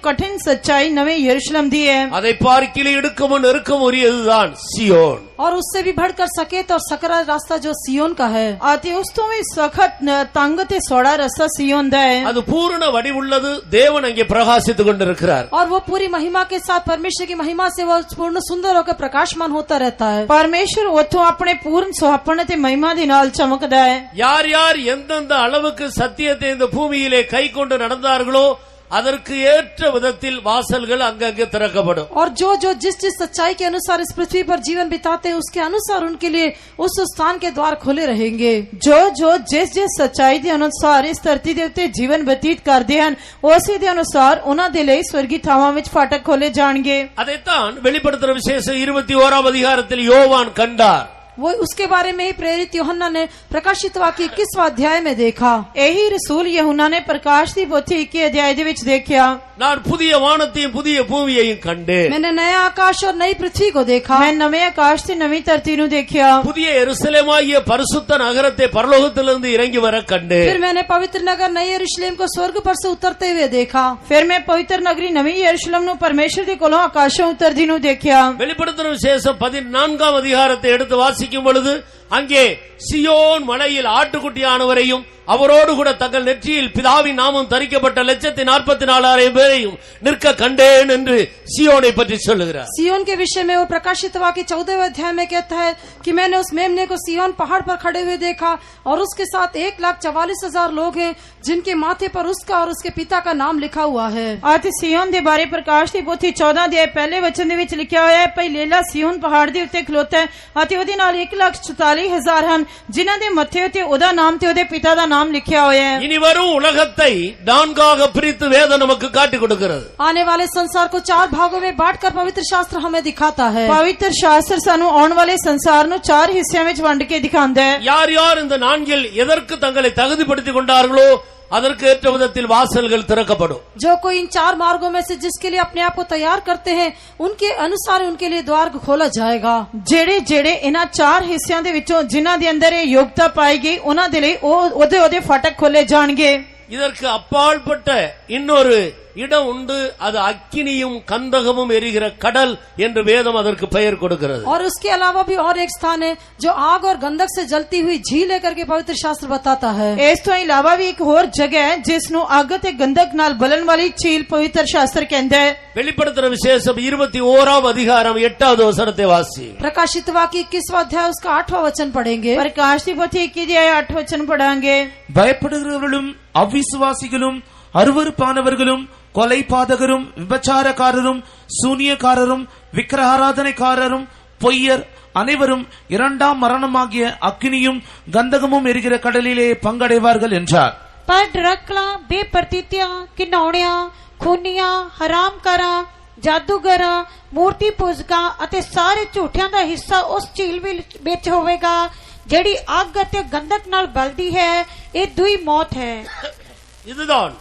[SPEAKER 3] ਕਠਿਨ ਸੱਚਾਈ ਨਵੇਂ ਯਰੂਸ਼ਲਮ ਦੀ ਹੈ।
[SPEAKER 1] அதை பார்க்கிலே இடுக்கமும் நெருக்கமும் உரியதுதான் சியோன்.
[SPEAKER 2] और उससे भी बढ़कर सकेत और सकरा रास्ता जो सियोन का है।
[SPEAKER 3] ਅਤੇ ਉਸ ਤੋਂ ਵੀ ਸਖਤ ਤੰਗ ਤੇ ਸੌੜਾ ਰਸਤਾ ਸਿਯੋਨ ਦਾ ਹੈ।
[SPEAKER 1] அது பூரண வடிவுள்ளது. தேவன் அங்கே பிரகாசித்துக் கொண்டிருக்கிறார்.
[SPEAKER 2] और वो पूरी महिमा के साथ परमेश्वर की महिमा से वो पूर्ण सुंदर होकर प्रकाशमान होता रहता है।
[SPEAKER 3] ਪਰਮੇਸ਼ਰ ਉੱਥੋਂ ਆਪਣੇ ਪੂਰਨ ਸੁਹਾਪਣ ਤੇ ਮਹਿਮਾ ਦੇ ਨਾਲ ਚਮਕਦਾ ਹੈ।
[SPEAKER 1] யார் யார் எந்தெந்த அளவுக்கு சத்தியத்தை இந்த பூமியிலே கை கொண்டு நடந்தார்களோ அதற்கு ஏற்ற விதத்தில் வாசல்கள் அங்கங்கே திறக்கப்படும்.
[SPEAKER 2] और जो जो जिस जिस सच्चाई के अनुसार इस पृथ्वी पर जीवन बिताते हैं उसके अनुसार उनके लिए उस स्थान के द्वार खुले रहेंगे।
[SPEAKER 3] ਜੋ ਜੋ ਜਿਸ ਜਿਸ ਸੱਚਾਈ ਦੇ ਅਨੁਸਾਰ ਇਸ ਧਰਤੀ ਦੇ ਉੱਤੇ ਜੀਵਨ ਬਤੀਤ ਕਰਦੇ ਹਨ ਉਸੇ ਦੇ ਅਨੁਸਾਰ ਉਹਨਾਂ ਦੇ ਲਈ ਸਵਰਗੀ ਥਾਵਾਂ ਵਿੱਚ ਫਾਟਕ ਖੋਲੇ ਜਾਣਗੇ।
[SPEAKER 1] அதைத்தான் வெளிப்படுத்துற விசேஷம் 21ஆம் அதிகாரத்தில் யோவான் கண்டார்.
[SPEAKER 2] वो उसके बारे में ही प्रेरित यूहन्ना ने प्रकाशित वाक्य 21वां अध्याय में देखा।
[SPEAKER 3] ਇਹੀ ਰਸੂਲ ਯਹੂਨਾ ਨੇ ਪ੍ਰਕਾਸ਼ ਦੀ ਪੋਥੀ 21 ਅਧਿਆਇ ਦੇ ਵਿੱਚ ਦੇਖਿਆ।
[SPEAKER 1] நான் புதிய வானத்தையும் புதிய பூமியையும் கண்டேன்.
[SPEAKER 2] मैंने नया आकाश और नई पृथ्वी को देखा।
[SPEAKER 3] ਮੈਂ ਨਵੇਂ ਆਕਾਸ਼ ਤੇ ਨਵੀਂ ਧਰਤੀ ਨੂੰ ਦੇਖਿਆ।
[SPEAKER 1] புதிய எருசலேமாகிய பரிசுத்த நகரத்தை பரலோகத்திலிருந்து இறங்கி வர கண்டேன்.
[SPEAKER 2] फिर मैंने पवित्र नगर नए यरूशलेम को स्वर्ग पर से उतरते हुए देखा।
[SPEAKER 3] ਫਿਰ ਮੈਂ ਪਵਿੱਤਰ ਨਗਰੀ ਨਵੀਂ ਯਰੂਸ਼ਲਮ ਨੂੰ ਪਰਮੇਸ਼ਰ ਦੇ ਕੋਲੋਂ ਆਕਾਸ਼ੋਂ ਉਤਰਦੀ ਨੂੰ ਦੇਖਿਆ।
[SPEAKER 1] வெளிப்படுத்துற விசேஷம் 14ஆம் அதிகாரத்தை எடுத்து வாசிக்கும் பொழுது அங்கே சியோன் மலையில் ஆட்டுக்குட்டியானவரையும் அவரோடு கூட தங்கள் நெற்றியில் பிதாவின் நாமம் தரிக்கப்பட்ட 144,000 பேரையும் நிற்க கண்டேன் என்று சியோனை பற்றி சொல்லுகிறார்.
[SPEAKER 2] सियोन के विषय में वो प्रकाशित वाक्य 14वें अध्याय में कहता है कि मैंने उस मेमने को सियोन पहाड़ पर खड़े हुए देखा और उसके साथ 1,44,000 लोग हैं जिनके माथे पर उसका और उसके पिता का नाम लिखा हुआ है।
[SPEAKER 3] ਅਤੇ ਸਿਯੋਨ ਦੇ ਬਾਰੇ ਪ੍ਰਕਾਸ਼ ਦੀ ਪੋਥੀ 14 ਅਧਿਆਇ ਪਹਿਲੇ ਵਚਨ ਦੇ ਵਿੱਚ ਲਿਖਿਆ ਹੋਇਆ ਹੈ ਭਈ ਲੇਲਾ ਸਿਯੋਨ ਪਹਾੜ ਦੇ ਉੱਤੇ ਖਲੋਤਾ ਹੈ ਅਤੇ ਉਹਦੇ ਨਾਲ 1,44,000 ਹਨ ਜਿਨ੍ਹਾਂ ਦੇ ਮੱਥੇ ਉੱਤੇ ਉਹਦਾ ਨਾਮ ਤੇ ਉਹਦੇ ਪਿਤਾ ਦਾ ਨਾਮ ਲਿਖਿਆ ਹੋਇਆ ਹੈ।
[SPEAKER 1] இனி வரும் உலகத்தை நான்காக பிரித்து வேதம் நமக்கு காட்டிக் கொடுக்கிறது.
[SPEAKER 2] आने वाले संसार को 4 भागों में बांटकर पवित्र शास्त्र हमें दिखाता है।
[SPEAKER 3] ਪਵਿੱਤਰ ਸ਼ਾਸਤਰ ਸਾਨੂੰ ਆਉਣ ਵਾਲੇ ਸੰਸਾਰ ਨੂੰ 4 ਹਿੱਸਿਆਂ ਵਿੱਚ ਵੰਡ ਕੇ ਦਿਖਾਉਂਦਾ ਹੈ।
[SPEAKER 1] யார் யார் இந்த நான்கில் எதற்கு தங்களை தகுதிப்படுத்திக் கொண்டார்களோ அதற்கு ஏற்ற விதத்தில் வாசல்கள் திறக்கப்படும்.
[SPEAKER 2] जो कोई इन 4 मार्गों में से जिसके लिए अपने आप को तैयार करते हैं उनके अनुसार उनके लिए द्वार खोला जाएगा।
[SPEAKER 3] ਜਿਹੜੇ ਜਿਹੜੇ ਇਹਨਾਂ 4 ਹਿੱਸਿਆਂ ਦੇ ਵਿੱਚੋਂ ਜਿਨ੍ਹਾਂ ਦੇ ਅੰਦਰ ਇਹ ਯੋਗਤਾ ਪਾਈ ਗਈ ਉਹਨਾਂ ਦੇ ਲਈ ਉਹਦੇ ਫਾਟਕ ਖੋਲੇ ਜਾਣਗੇ।
[SPEAKER 1] இதற்கு அப்பாற்பட்ட இன்னொரு இடம் உண்டு. அது அக்கினியும் கந்தகமும் எரிகிற கடல் என்று வேதம் அதற்கு பெயர் கொடுக்கிறது.
[SPEAKER 2] और उसके अलावा भी और एक स्थान है जो आग और गंधक से जलती हुई झील है करके पवित्र शास्त्र बताता है।
[SPEAKER 3] ਇਸ ਤੋਂ ਇਲਾਵਾ ਵੀ ਇੱਕ ਹੋਰ ਜਗ੍ਹਾ ਹੈ ਜਿਸ ਨੂੰ ਅੱਗ ਤੇ ਗੰਧਕ ਨਾਲ ਬਲਣ ਵਾਲੀ ਝੀਲ ਪਵਿੱਤਰ ਸ਼ਾਸਤਰ ਕਹਿੰਦਾ ਹੈ।
[SPEAKER 1] வெளிப்படுத்துற விசேஷம் 21ஆம் அதிகாரம் 8வது வசனத்தை வாசி.
[SPEAKER 2] प्रकाशित वाक्य 21वां अध्याय उसका 8वां वचन पढ़ेंगे।
[SPEAKER 3] ਪ੍ਰਕਾਸ਼ ਦੀ ਪੋਥੀ 21 ਅਧਿਆਇ 8 ਵਚਨ ਪੜਾਂਗੇ।
[SPEAKER 4] பயப்படுகிறவர்களும் அவிசுவாசிகளும் அருவருப்பானவர்களும் கொலைபாதகரும் விபச்சாரக்காரரும் சூனியக்காரரும் விக்கிரகாராதனைக்காரரும் பொய்யர் அனைவரும் 2ஆம் மரணமாகிய அக்கினியும் கந்தகமும் எரிகிற கடலிலே பங்கடைவார்கள் என்றார்.
[SPEAKER 5] पर डरकला बेप्रतीतियां किनौणियां खूनियां हरामकारां जादूगरां मूर्ति पूजਕਾਂ ਅਤੇ ਸਾਰੇ ਝੂਠਿਆਂ ਦਾ ਹਿੱਸਾ ਉਸ ਝੀਲ ਵਿੱਚ ਹੋਵੇਗਾ ਜਿਹੜੀ ਅੱਗ ਅਤੇ ਗੰਧਕ ਨਾਲ ਬਲਦੀ ਹੈ। ਇਹ ਦੁਈ ਮੌਤ ਹੈ।
[SPEAKER 1] இதுதான்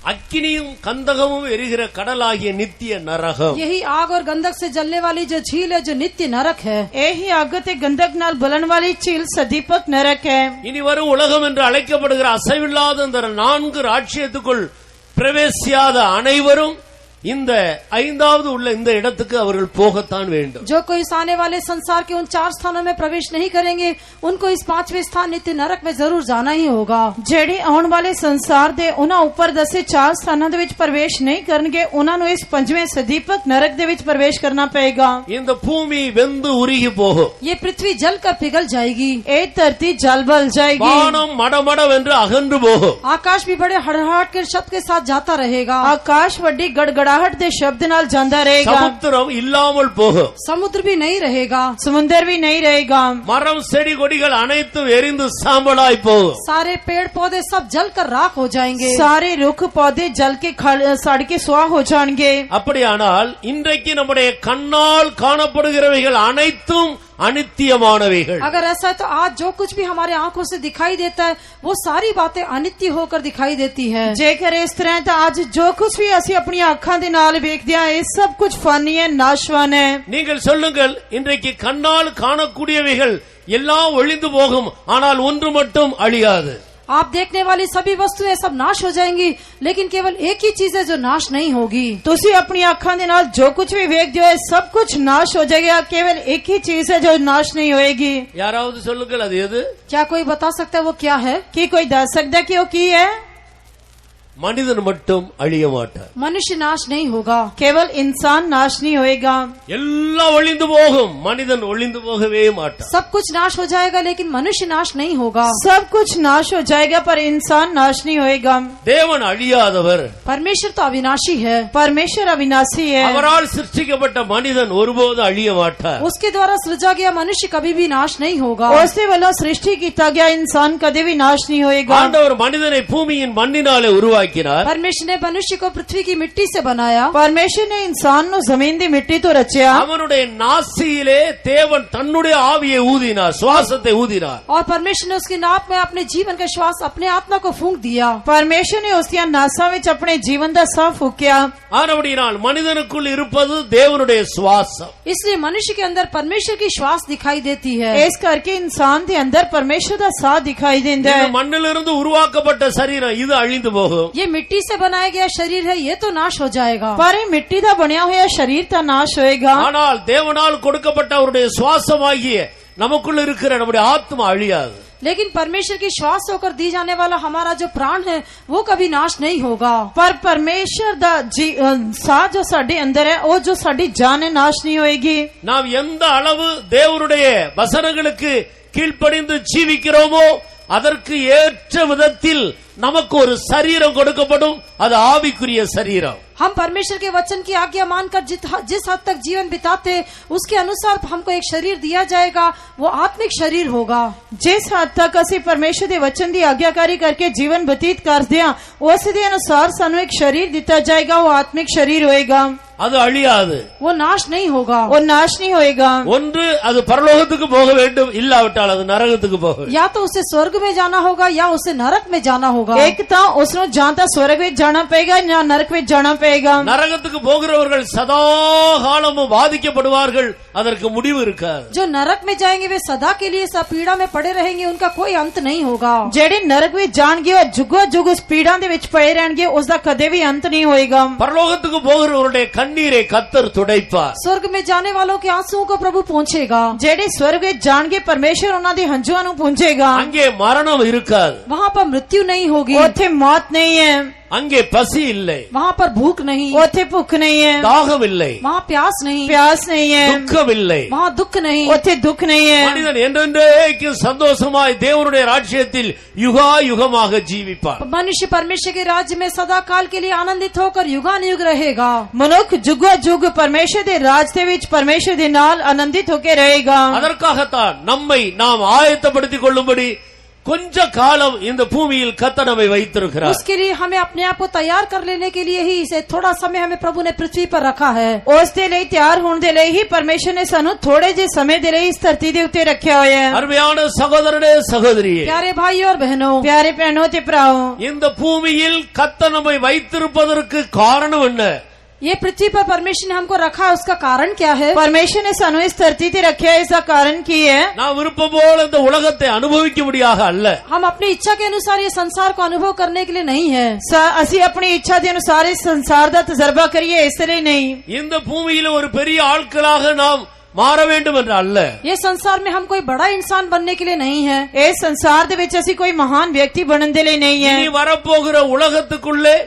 [SPEAKER 1] அக்கினியும் கந்தகமும் எரிகிற கடலாகிய நித்திய நரகம்.
[SPEAKER 2] यही आग और गंधक से जलने वाली जो झील है जो नित्य नरक है।
[SPEAKER 3] ਇਹੀ ਅੱਗ ਤੇ ਗੰਧਕ ਨਾਲ ਬਲਣ ਵਾਲੀ ਝੀਲ ਸਦੀਪਕ ਨਰਕ ਹੈ।
[SPEAKER 1] இனி வரும் உலகம் என்று அழைக்கப்படுகிற அசைவில்லாத இந்த 4 ராஜ்யத்துக்குள் பிரவேசியாத அனைவரும் இந்த 5வது உள்ள இந்த இடத்துக்கு அவர்கள் போகத்தான் வேண்டும்.
[SPEAKER 2] जो कोई इस आने वाले संसार के उन 4 स्थानों में प्रवेश नहीं करेंगे उनको इस 5वें स्थान नित्य नरक में जरूर जाना ही होगा।
[SPEAKER 3] ਜਿਹੜੇ ਆਉਣ ਵਾਲੇ ਸੰਸਾਰ ਦੇ ਉਹਨਾਂ ਉੱਪਰ ਦੱਸੇ 4 ਸਥਾਨਾਂ ਦੇ ਵਿੱਚ ਪ੍ਰਵੇਸ਼ ਨਹੀਂ ਕਰਨਗੇ ਉਹਨਾਂ ਨੂੰ ਇਸ 5ਵੇਂ ਸਦੀਪਕ ਨਰਕ ਦੇ ਵਿੱਚ ਪ੍ਰਵੇਸ਼ ਕਰਨਾ ਪਏਗਾ।
[SPEAKER 1] இந்த பூமி வெந்து உருகி போகும்.
[SPEAKER 2] ये पृथ्वी जलकर पिघल जाएगी।
[SPEAKER 3] ਇਹ ਧਰਤੀ जल बल जाएगी।
[SPEAKER 1] வானம் மடமடவென்று அகன்று போகும்.
[SPEAKER 2] आकाश भी बड़े हड़हड़ाहट के शब्द के साथ जाता रहेगा।
[SPEAKER 3] आकाश ਵੱਡੀ गड़गड़ाहट ਦੇ शब्द ਨਾਲ ਜਾਂਦਾ ਰਹੇਗਾ।
[SPEAKER 1] சமுத்திரம் இல்லாமல் போகும்.
[SPEAKER 2] समुद्र भी नहीं रहेगा।
[SPEAKER 3] समुद्र भी नहीं रहेगा।
[SPEAKER 1] மரம் செடி கொடிகள் அனைத்தும் எரிந்து சாம்பலாய் போகும்.
[SPEAKER 2] सारे पेड़ पौधे सब जलकर राख हो जाएंगे।
[SPEAKER 3] सारे रुख पौधे जल के सड़ के सुहा हो जाएंगे।
[SPEAKER 1] அப்படியானால் இன்றைக்கு நம்முடைய கண்ணால் காணப்படுகிறவைகள் அனைத்தும் அனித்தியமானவைகள்.
[SPEAKER 2] अगर ऐसा है तो आज जो कुछ भी हमारे आंखों से दिखाई देता है वो सारी बातें अनित्य होकर दिखाई देती है।
[SPEAKER 3] ਜੇਕਰ ਇਸ ਤਰ੍ਹਾਂ ਹੈ ਤਾਂ ਅੱਜ ਜੋ ਕੁਝ ਵੀ ਅਸੀਂ ਆਪਣੀਆਂ ਅੱਖਾਂ ਦੇ ਨਾਲ ਵੇਖਦੇ ਹਾਂ ਇਹ ਸਭ ਕੁਝ ਫਾਨੀ ਹੈ, ਨਾਸ਼ਵਾਨ ਹੈ।
[SPEAKER 1] நீங்கள் சொல்லுங்கள், இன்றைக்கு கண்ணால் காணக்கூடியவைகள் எல்லாம் ஒளிந்து போகும், ஆனால் ஒன்று மட்டும் அழியாது.
[SPEAKER 2] आप देखने वाली सभी वस्तुएं सब नाश हो जाएंगी, लेकिन केवल एक ही चीज है जो नाश नहीं होगी।
[SPEAKER 3] ਤੁਸੀਂ ਆਪਣੀਆਂ ਅੱਖਾਂ ਦੇ ਨਾਲ ਜੋ ਕੁਝ ਵੀ ਵੇਖਦੇ ਹੋ ਇਹ ਸਭ ਕੁਝ ਨਾਸ਼ ਹੋ ਜਾਏਗਾ, केवल एक ही चीज है जो नाश नहीं होएगी।
[SPEAKER 1] யாராவது சொல்லுங்கள், அது எது?
[SPEAKER 2] क्या कोई बता सकता है वो क्या है?
[SPEAKER 3] ਕੀ ਕੋਈ ਦੱਸ ਸਕਦਾ ਕਿ ਉਹ ਕੀ ਹੈ?
[SPEAKER 1] மனிதன் மட்டும் அழிய மாட்டார்.
[SPEAKER 2] मनुष्य नाश नहीं होगा,
[SPEAKER 3] केवल इंसान नाश नहीं होएगा।
[SPEAKER 1] எல்லாம் ஒளிந்து போகும், மனிதன் ஒளிந்து போகவே மாட்டார்.
[SPEAKER 2] सब कुछ नाश हो जाएगा लेकिन मनुष्य नाश नहीं होगा।
[SPEAKER 3] सब कुछ नाश हो जाएगा पर इंसान नाश नहीं होएगा।
[SPEAKER 1] தேவன் அழியாதவர்,
[SPEAKER 2] परमेश्वर तो अविनाशी है,
[SPEAKER 3] परमेश्वर अविनाशी है।
[SPEAKER 1] அவரால் சிருஷ்டிக்கப்பட்ட மனிதன் ஒருபோதும் அழிய மாட்டார்.
[SPEAKER 2] उसके द्वारा सृजा गया मनुष्य कभी भी नाश नहीं होगा।
[SPEAKER 3] उसके वालों सृष्टि किया गया इंसान कभी भी नाश नहीं होएगा।
[SPEAKER 1] ஆண்டவர் மனிதனை பூமியின் மண்ணினாலே உருவாக்கினார்.
[SPEAKER 2] परमेश्वर ने मनुष्य को पृथ्वी की मिट्टी से बनाया।
[SPEAKER 3] परमेश्वर ने इंसान नु जमीन दी मिट्टी तो रचा।
[SPEAKER 1] அவனுடைய நாசியிலே தேவன் தன்னுடைய ஆவியை ஊதினார், சுவாசத்தை ஊதினார்.
[SPEAKER 2] और परमेश्वर ने उसकी नाक में अपने जीवन का श्वास, अपने आत्मा को फूंक दिया।
[SPEAKER 3] परमेश्वर ने उसकी नासा विच अपने जीवन दा साह फूंकिया।
[SPEAKER 1] ஆனபடியால் மனிதனுக்குள் இருப்பது தேவனுடைய சுவாசம்.
[SPEAKER 2] इसलिए मनुष्य के अंदर परमेश्वर की श्वास दिखाई देती है।
[SPEAKER 3] इस करके इंसान के अंदर परमेश्वर दा साह दिखाई देता है।
[SPEAKER 1] இது மண்ணிலிருந்து உருவாக்கப்பட்ட சரீரம், இது அழிந்து போகும்.
[SPEAKER 2] ये मिट्टी से बनाया गया शरीर है, ये तो नाश हो जाएगा।
[SPEAKER 3] पर ये मिट्टी दा बनया हुआ शरीर ता नाश होएगा।
[SPEAKER 1] ஆனால் தேவனால் கொடுக்கப்பட்ட அவருடைய சுவாசமாகிய நமக்குள்ள இருக்கிற நம்முடைய ஆத்மா அழியாது.
[SPEAKER 2] लेकिन परमेश्वर की श्वास होकर दी जाने वाला हमारा जो प्राण है वो कभी नाश नहीं होगा।
[SPEAKER 3] पर परमेश्वर दा साह जो साडे अंदर है वो जो साडी जान है नाश नहीं होएगी।
[SPEAKER 1] நாம் எந்த அளவு தேவனுடைய வசனங்களுக்கு கீழ்ப்படிந்து ஜீவிக்கிறோமோ அதற்கு ஏற்ற விதத்தில் நமக்கு ஒரு சரீரம் கொடுக்கப்படும், அது ஆவிக்குரிய சரீரம்.
[SPEAKER 2] हम परमेश्वर के वचन की आज्ञा मानकर जिस हद तक जीवन बिताते उसके अनुसार हमको एक शरीर दिया जाएगा, वो आत्मिक शरीर होगा।
[SPEAKER 3] जिस हद तक असी परमेश्वर के वचन की आज्ञाकारी करके जीवन व्यतीत करते हैं उस दे अनुसार सानू एक शरीर दिता जाएगा, वो आत्मिक शरीर होएगा।
[SPEAKER 1] அது அழியாது,
[SPEAKER 2] वो नाश नहीं होगा।
[SPEAKER 3] वो नाश नहीं होएगा।
[SPEAKER 1] ஒன்று அது பரலோகத்துக்கு போக வேண்டும், இல்லாவிட்டால் அது நரகத்துக்கு போக வேண்டும்.
[SPEAKER 2] या तो उसे स्वर्ग में जाना होगा या उसे नरक में जाना होगा।
[SPEAKER 3] एक तो उसनो जाता स्वर्ग में जाना पड़ेगा या नरक में जाना पड़ेगा।
[SPEAKER 1] நரகத்துக்கு போகிறவர்கள் சதா காலமும் பாதிக்கப்படுவார்கள், அதற்கு முடிவு இருக்காது.
[SPEAKER 2] जो नरक में जाएंगे वे सदा के लिए सब पीड़ा में पड़े रहेंगे, उनका कोई अंत नहीं होगा।
[SPEAKER 3] जेड़े नरक में जाएंगे और जुगो जुग उस पीड़ा दे विच पड़े रहेंगे, उसका कदे भी अंत नहीं होएगा।
[SPEAKER 1] பரலோகத்துக்கு போகிறவருடைய கண்ணீரை கர்த்தர் துடைப்பார்.
[SPEAKER 2] स्वर्ग में जाने वालों के आंसुओं को प्रभु पहुंचेगा।
[SPEAKER 3] जेड़े स्वर्ग में जाएंगे परमेश्वर उन्हां दे हंजुआं नु पहुंचेगा।
[SPEAKER 1] அங்கே மரணம் இருக்காது,
[SPEAKER 2] वहाँ पर मृत्यु नहीं होगी,
[SPEAKER 3] ओथे मौत नहीं है,
[SPEAKER 1] அங்கே பசி இல்லை,
[SPEAKER 2] वहाँ पर भूख नहीं,
[SPEAKER 3] ओथे भूख नहीं है,
[SPEAKER 1] தாகம் இல்லை,
[SPEAKER 2] वहाँ प्यास नहीं,
[SPEAKER 3] प्यास नहीं है,
[SPEAKER 1] துக்கம் இல்லை,
[SPEAKER 2] वहाँ दुख नहीं,
[SPEAKER 3] ओथे दुख नहीं है।
[SPEAKER 1] மனிதன் என்றென்றைக்கும் சந்தோஷமாய் தேவனுடைய ராஜ்யத்தில் யுகா யுகமாக ஜீவிப்பார்.
[SPEAKER 2] मनुष्य परमेश्वर के राज्य में सदा काल के लिए आनंदित होकर युगानुयुग रहेगा।
[SPEAKER 3] मनुख जुगो जुग परमेश्वर दे राज दे विच परमेश्वर दे नाल आनंदित होके रहेगा।
[SPEAKER 1] அதற்காகத்தான் நம்மை நாம் ஆயத்தப்படுத்திக் கொள்ளும்படி கொஞ்ச காலம் இந்த பூமியில் கர்த்தர் நம்மை வைத்திருக்கிறார்.
[SPEAKER 2] उसके लिए हमें अपने आप को तैयार कर लेने के लिए ही इसे थोड़ा समय हमें प्रभु ने पृथ्वी पर रखा है।
[SPEAKER 3] उस दे लिए तैयार होने दे लिए ही परमेश्वर ने सानू थोड़े जे समय दे लिए इस धरती दे उत्ते रखा होया है।
[SPEAKER 1] அருமையான சகோதரனே சகோதரியே,
[SPEAKER 2] प्यारे भाई और बहनों,
[SPEAKER 3] प्यारे बहनों ते भराओ,
[SPEAKER 1] இந்த பூமியில் கர்த்தர் நம்மை வைத்திருப்பதற்கு காரணம் என்ன?
[SPEAKER 2] ये पृथ्वी पर परमेश्वर ने हमको रखा है, उसका कारण क्या है?
[SPEAKER 3] परमेश्वर ने सानू इस धरती ते रखा है, इसका कारण की है?
[SPEAKER 1] நான் விருப்பம் போல இந்த உலகத்தை அனுபவிக்கும்படியாக அல்ல,
[SPEAKER 2] हम अपनी इच्छा के अनुसार ये संसार को अनुभव करने के लिए नहीं है।
[SPEAKER 3] असी अपनी इच्छा के अनुसार इस संसार दा तजर्बा करिए, इसलिए नहीं।
[SPEAKER 1] இந்த பூமியில ஒரு பெரிய ஆட்களாக நாம் மாற வேண்டும் என்று அல்ல,
[SPEAKER 2] ये संसार में हम कोई बड़ा इंसान बनने के लिए नहीं है।
[SPEAKER 3] इस संसार दे विच असी कोई महान व्यक्ति बनने दे लिए नहीं है।
[SPEAKER 1] இனி வரப்போகிற உலகத்துக்குள்ளே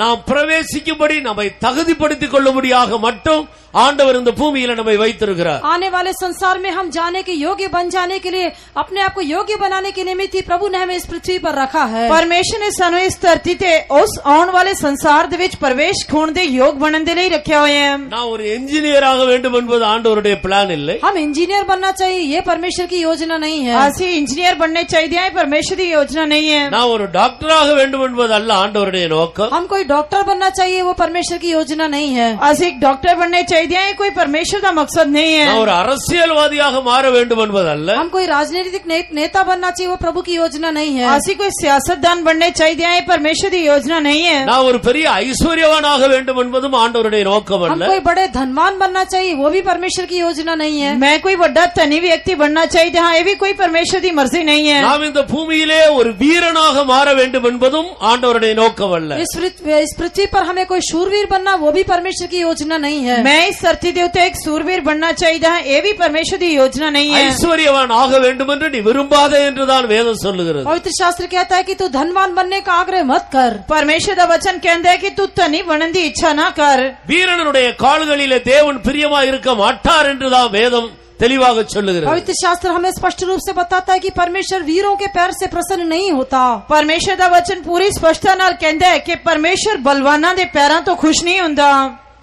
[SPEAKER 1] நாம் பிரவேசிக்கும்படி நம்மை தகுதிப்படுத்திக் கொள்ளும்படியாக மட்டும் ஆண்டவர் இந்த பூமியில நம்மை வைத்திருக்கிறார்.
[SPEAKER 2] आने वाले संसार में हम जाने के योग्य बन जाने के लिए, अपने आप को योग्य बनाने के निमित्त ही प्रभु ने हमें इस पृथ्वी पर रखा है।
[SPEAKER 3] परमेश्वर ने सानू इस धरती ते उस आने वाले संसार दे विच प्रवेश होने दे योग बनने दे लिए रखा हुआ है।
[SPEAKER 1] நான் ஒரு என்ஜினியராக வேண்டும் என்பது ஆண்டவருடைய பிளான் இல்லை.
[SPEAKER 2] हम इंजीनियर बनना चाहिए, ये परमेश्वर की योजना नहीं है।
[SPEAKER 3] असी इंजीनियर बनने चाहिए, परमेश्वर की योजना नहीं है।
[SPEAKER 1] நான் ஒரு டாக்டராக வேண்டும் என்பது அல்ல ஆண்டவருடைய நோக்கம்.
[SPEAKER 2] हम कोई डॉक्टर बनना चाहिए वो परमेश्वर की योजना नहीं है।
[SPEAKER 3] ਅਸੀਂ ਇੱਕ ਡਾਕਟਰ ਬਣਨੇ ਚਾਹੀਦੇ ਆ, ਇਹ ਕੋਈ ਪਰਮੇਸ਼ਰ ਦਾ ਮਕਸਦ नहीं है।
[SPEAKER 1] நான் ஒரு அரசியல்வாதியாக மாற வேண்டும் என்பதல்ல,
[SPEAKER 2] हम कोई राजनीतिक नेता बनना चाहिए वो प्रभु की योजना नहीं है।
[SPEAKER 3] ਅਸੀਂ ਕੋਈ ਸਿਆਸਤਦਾਨ ਬਣਨੇ ਚਾਹੀਦੇ ਆ, ਇਹ ਪਰਮੇਸ਼ਰ ਦੀ योजना नहीं है।
[SPEAKER 1] நான் ஒரு பெரிய ஐஸ்வர்யவானாக வேண்டும் என்பதும் ஆண்டவருடைய நோக்கம்
[SPEAKER 2] हम
[SPEAKER 1] அல்ல।
[SPEAKER 2] कोई बड़े धनवान बनना चाहिए वो भी परमेश्वर की योजना नहीं है।
[SPEAKER 3] मैं कोई बड़ा धनी व्यक्ति बनना चाहिए, हाँ ये भी कोई परमेश्वर की मर्जी नहीं है।
[SPEAKER 1] நாம் இந்த பூமியிலே ஒரு வீரனாக மாற வேண்டும் என்பதும் ஆண்டவருடைய நோக்கம் அல்ல।
[SPEAKER 2] इस पृथ्वी पर हमें कोई शूरवीर बनना वो भी परमेश्वर की योजना नहीं है।
[SPEAKER 3] मैं इस धरती के उत्ते एक सूरवीर बनना चाहिए, हाँ ये भी परमेश्वर की योजना नहीं है।
[SPEAKER 1] ஐஸ்வர்யவான் ஆக வேண்டும் என்று நீ விரும்பாதே என்றுதான் வேதம் சொல்லுகிறது।
[SPEAKER 2] पवित्र शास्त्र कहता है कि तू धनवान बनने का आग्रह मत कर।
[SPEAKER 3] परमेश्वर का वचन कहता है कि तू धनी बनने की इच्छा ना कर।
[SPEAKER 1] வீரனுடைய கால்களிலே தேவன் பிரியமா இருக்க மாட்டார் என்றுதான் வேதம் தெளிவாக சொல்லுகிறது।
[SPEAKER 2] पवित्र शास्त्र हमें स्पष्ट रूप से बताता है कि परमेश्वर वीरों के पैर से प्रसन्न नहीं होता।
[SPEAKER 3] परमेश्वर का वचन पूरी स्पष्टता नाल कहता है कि परमेश्वर बलवाना दे पैरों तो खुश नहीं हुंदा।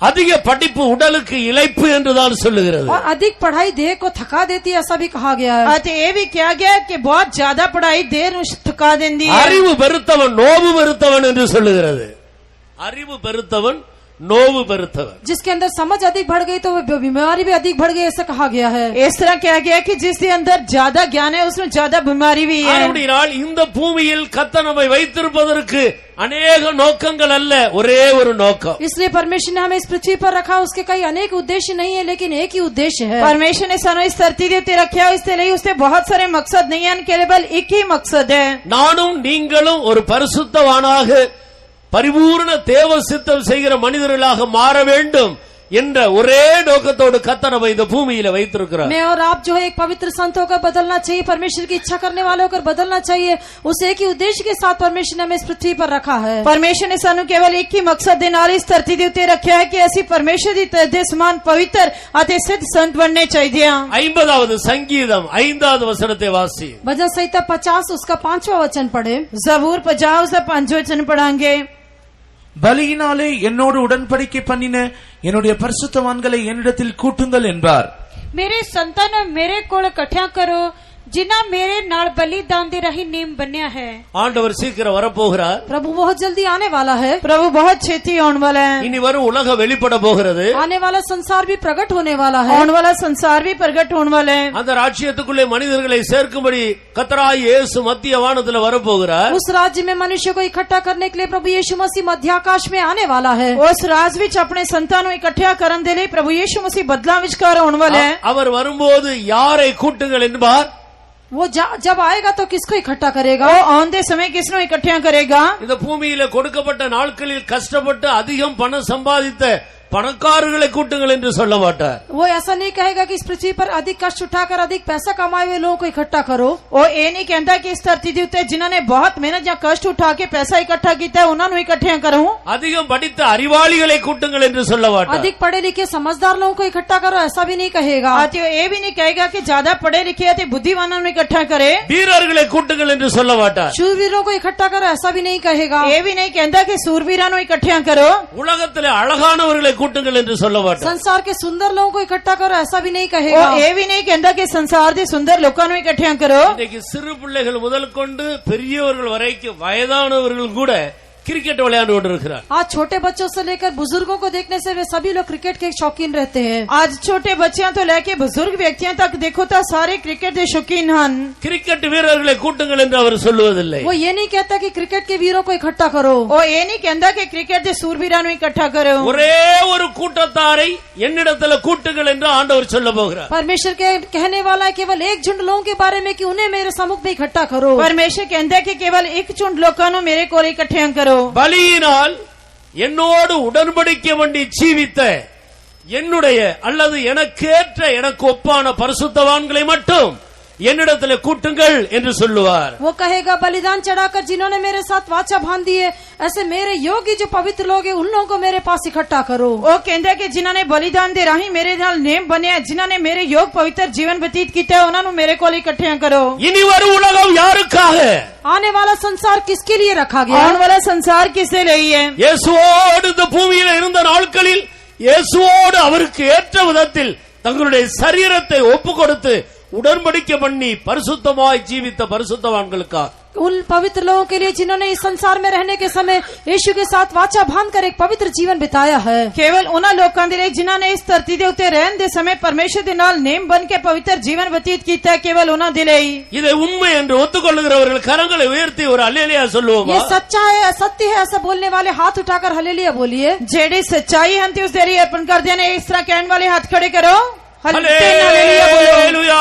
[SPEAKER 1] அதிக படிப்பு உடலுக்கு இளைப்பு என்றுதான் சொல்லுகிறது।
[SPEAKER 2] और अधिक पढ़ाई देह को थका देती है ऐसा भी कहा गया है।
[SPEAKER 3] अते ये भी कहा गया है कि बहुत ज्यादा पढ़ाई देर नूं थका देंदी है।
[SPEAKER 1] அறிவு பெருத்தவன் நோவு பெருத்தவன் என்று சொல்லுகிறது। அறிவு பெருத்தவன் नोव பெருத்தவன்,
[SPEAKER 2] जिसके अंदर समझ अधिक बढ़ गई तो बीमारी भी अधिक बढ़ गई ऐसा कहा गया है।
[SPEAKER 3] इस तरह कहा गया कि जिसके अंदर ज्यादा ज्ञान है उसमें ज्यादा बीमारी भी है।
[SPEAKER 1] ஆனபடியால் இந்த பூமியில் கர்த்தர் நம்மை வைத்திருப்பதற்கு अनेक நோக்கங்கள் அல்ல, ஒரே ஒரு நோக்கம்।
[SPEAKER 2] इसलिए परमेश्वर ने हमें इस पृथ्वी पर रखा, उसके कई अनेक उद्देश्य नहीं है लेकिन एक ही उद्देश्य है।
[SPEAKER 3] परमेश्वर ने सानू इस धरती के उत्ते रखा, इसके लिए उसके बहुत सारे मकसद नहीं है, केवल एक ही मकसद है।
[SPEAKER 1] நானும் நீங்களும் ஒரு பரிசுத்தவானாக பரிபூர்ண தேவ சித்தம் செய்கிற மனிதர்களாக மாற வேண்டும் என்ற ஒரே நோக்கத்தோடு கர்த்தர் நம்மை இந்த பூமியில வைத்திருக்கிறார்।
[SPEAKER 2] मैं और आप जो है एक पवित्र संत होकर बदलना चाहिए, परमेश्वर की इच्छा करने वाले होकर बदलना चाहिए, उस एक ही उद्देश्य के साथ परमेश्वर ने हमें इस पृथ्वी पर रखा है।
[SPEAKER 3] परमेश्वर ने सानू केवल एक ही मकसद दे नाल इस धरती दे उत्ते रखा है कि असी परमेश्वर दी तरह दे समान पवित्र अते सिद्ध संत बनने चाहिए।
[SPEAKER 1] 50வது சங்கீதம் 5வது வசனத்தை வாசி।
[SPEAKER 2] भजन संहिता 50 उसका 5वां वचन पढ़े।
[SPEAKER 3] जबूर 50 उसका 5वां वचन पढ़ाएंगे।
[SPEAKER 4] பலியினாலே என்னோடு உடன்படிக்கை பண்ணின என்னுடைய பரிசுத்தவான்களை என்னிடத்தில் கூட்டுங்கள் என்றார்।
[SPEAKER 5] मेरे संतान मेरे कोल इकट्ठा करो जिन्ना मेरे नाल बलिदान दे रही नेम बन्या है।
[SPEAKER 1] ஆண்டவர் சீக்கிரம் வரப்போகிறார்।
[SPEAKER 2] प्रभु बहुत जल्दी आने वाला है।
[SPEAKER 3] प्रभु बहुत छेती आने वाला है।
[SPEAKER 1] இனி வரும் உலகம் வெளிப்பட போகிறது।
[SPEAKER 2] आने वाला संसार भी प्रकट होने वाला है।
[SPEAKER 3] आने वाला संसार भी प्रकट होने वाला है।
[SPEAKER 1] அந்த ராஜ்யத்துக்குள்ளே மனிதர்களை சேர்க்கும்படி கர்த்தராகிய இயேசு மத்திய வானத்துல வரப்போகிறார்।
[SPEAKER 2] उस राज्य में मनुष्य को इकट्ठा करने के लिए प्रभु यीशु मसीह मध्य आकाश में आने वाला है।
[SPEAKER 3] उस राज विच अपने संतानों इकट्ठा करने दे लिए प्रभु यीशु मसीह बदला विचकार होने वाला है।
[SPEAKER 1] அவர் வரும்போது யாரை கூட்டுங்கள் என்பார்?
[SPEAKER 2] वो जब आएगा तो किसको इकट्ठा करेगा?
[SPEAKER 3] वो आने समय किसको इकट्ठा करेगा?
[SPEAKER 1] இந்த பூமியில கொடுக்கப்பட்ட நாட்களில் கஷ்டப்பட்டு அதிகம் பணம் சம்பாதித்த பணக்காரர்களை கூட்டுங்கள் என்று சொல்ல மாட்டார்।
[SPEAKER 2] वो ऐसा नहीं कहेगा कि इस पृथ्वी पर अधिक कष्ट उठाकर अधिक पैसा कमाए हुए लोगों को इकट्ठा करो।
[SPEAKER 3] वो ये नहीं कहता कि इस धरती के उत्ते जिन्होंने बहुत मेहनत या कष्ट उठा के पैसा इकट्ठा किया है उन्होंने इकट्ठा करो।
[SPEAKER 1] அதிகம் படித்த அறிவாளிகளை கூட்டுங்கள் என்று சொல்ல மாட்டார்।
[SPEAKER 2] अधिक पढ़े लिखे समझदार लोगों को इकट्ठा करो ऐसा भी नहीं कहेगा।
[SPEAKER 3] ये भी नहीं कहेगा कि ज्यादा पढ़े लिखे थे बुद्धिमानों को इकट्ठा करे।
[SPEAKER 1] வீரர்களை கூட்டுங்கள் என்று சொல்ல மாட்டார்।
[SPEAKER 2] शूरवीरों को इकट्ठा करो ऐसा भी नहीं कहेगा।
[SPEAKER 3] ये भी नहीं कहता कि सूरवीरों को इकट्ठा करो।
[SPEAKER 1] உலகத்திலே அழகானவர்களை கூட்டுங்கள் என்று சொல்ல மாட்டார்।
[SPEAKER 2] संसार के सुंदर लोगों को इकट्ठा करो ऐसा भी नहीं कहेगा।
[SPEAKER 3] ये भी नहीं कहता कि संसार के सुंदर लोगों को इकट्ठा करो।
[SPEAKER 1] இன்னைக்கு சிறு பிள்ளைகள் முதல் கொண்டு பெரியவர்கள் வரைக்கும் வயதானவர்கள் கூட क्रिकेट விளையாண்டு கொண்டிருக்கிறார்।
[SPEAKER 2] आज छोटे बच्चों से लेकर बुजुर्गों को देखने से वे सभी लोग क्रिकेट के शौकीन रहते हैं।
[SPEAKER 3] आज छोटे बच्चों तो लेके बुजुर्ग व्यक्तियों तक देखो तो सारे क्रिकेट के शौकीन हैं।
[SPEAKER 1] கிரிக்கெட் வீரர்களை கூட்டுங்கள் என்று அவர் சொல்லுவதில்லை।
[SPEAKER 2] वो ये नहीं कहता कि क्रिकेट के वीरों को इकट्ठा करो।
[SPEAKER 3] वो ये नहीं कहता कि क्रिकेट के सूरवीरों को इकट्ठा करो।
[SPEAKER 1] ஒரே ஒரு கூட்டத்தாரை என்னிடத்தில் கூட்டுங்கள் என்று ஆண்டவர் சொல்ல போகிறார்।
[SPEAKER 2] परमेश्वर के कहने वाला है केवल एक झुंड लोगों के बारे में कि उन्हें मेरे सम्मुख में इकट्ठा करो।
[SPEAKER 3] परमेश्वर कहता है कि केवल एक झुंड लोगों को मेरे को इकट्ठा करो।
[SPEAKER 1] பலியினால் என்னோடு உடன்படிக்கை பண்ணி ஜீவித்த என்னுடைய அல்லது எனக்கேற்ற எனக்கு ஒப்பான பரிசுத்தவான்களை மட்டும் என்னிடத்தில் கூட்டுங்கள் என்று சொல்லுவார்।
[SPEAKER 2] वो कहेगा बलिदान चढ़ाकर जिन्होंने मेरे साथ वाचा बांध दी है ऐसे मेरे योगी जो पवित्र लोग हैं उन लोगों को मेरे पास इकट्ठा करो।
[SPEAKER 3] वो कहता है कि जिन्होंने बलिदान दे राही मेरे नाल नेम बने जिन्होंने मेरे योग पवित्र जीवन व्यतीत किया है उन्होंने मेरे को इकट्ठा करो।
[SPEAKER 1] இனி வரும் உலகம் யாருக்காக?
[SPEAKER 2] आने वाला संसार किसके लिए रखा गया?
[SPEAKER 3] आने वाला संसार किससे लिए है?
[SPEAKER 1] இயேசுவோடு இந்த பூமியில் இருந்த நாட்களில் இயேசுவோடு அவருக்கு ஏற்ற விதத்தில் தங்களுடைய சரீரத்தை ஒப்பு கொடுத்து உடன்படிக்கை பண்ணி பரிசுத்தமாய் ஜீவித்த பரிசுத்தவான்களுக்காக
[SPEAKER 2] उन पवित्र लोगों के लिए जिन्होंने इस संसार में रहने के समय यीशु के साथ वाचा बांधकर एक पवित्र जीवन बिताया है।
[SPEAKER 3] केवल उन्हां लोकां दे लिए जिन्हां ने इस धरती दे उत्ते रहन दे समय परमेश्वर दे नाल नेम बन के पवित्र जीवन व्यतीत कीता है, केवल उन्हां दे लिए।
[SPEAKER 1] இதை உண்மை என்று ஒத்துக்கொள்ளுகிறவர்கள் கரங்களை உயர்த்தி ஒரு அல்லேலூயா சொல்லுவோமா?
[SPEAKER 2] ये सच्चा है, सत्य है ऐसा बोलने वाले हाथ उठाकर हालेलुया बोलिए।
[SPEAKER 3] जेड़ी सच्चाई हैं उस देरी अर्पण कर देने इस तरह कहने वाले हाथ खड़े करो।
[SPEAKER 1] அல்லேலூயா।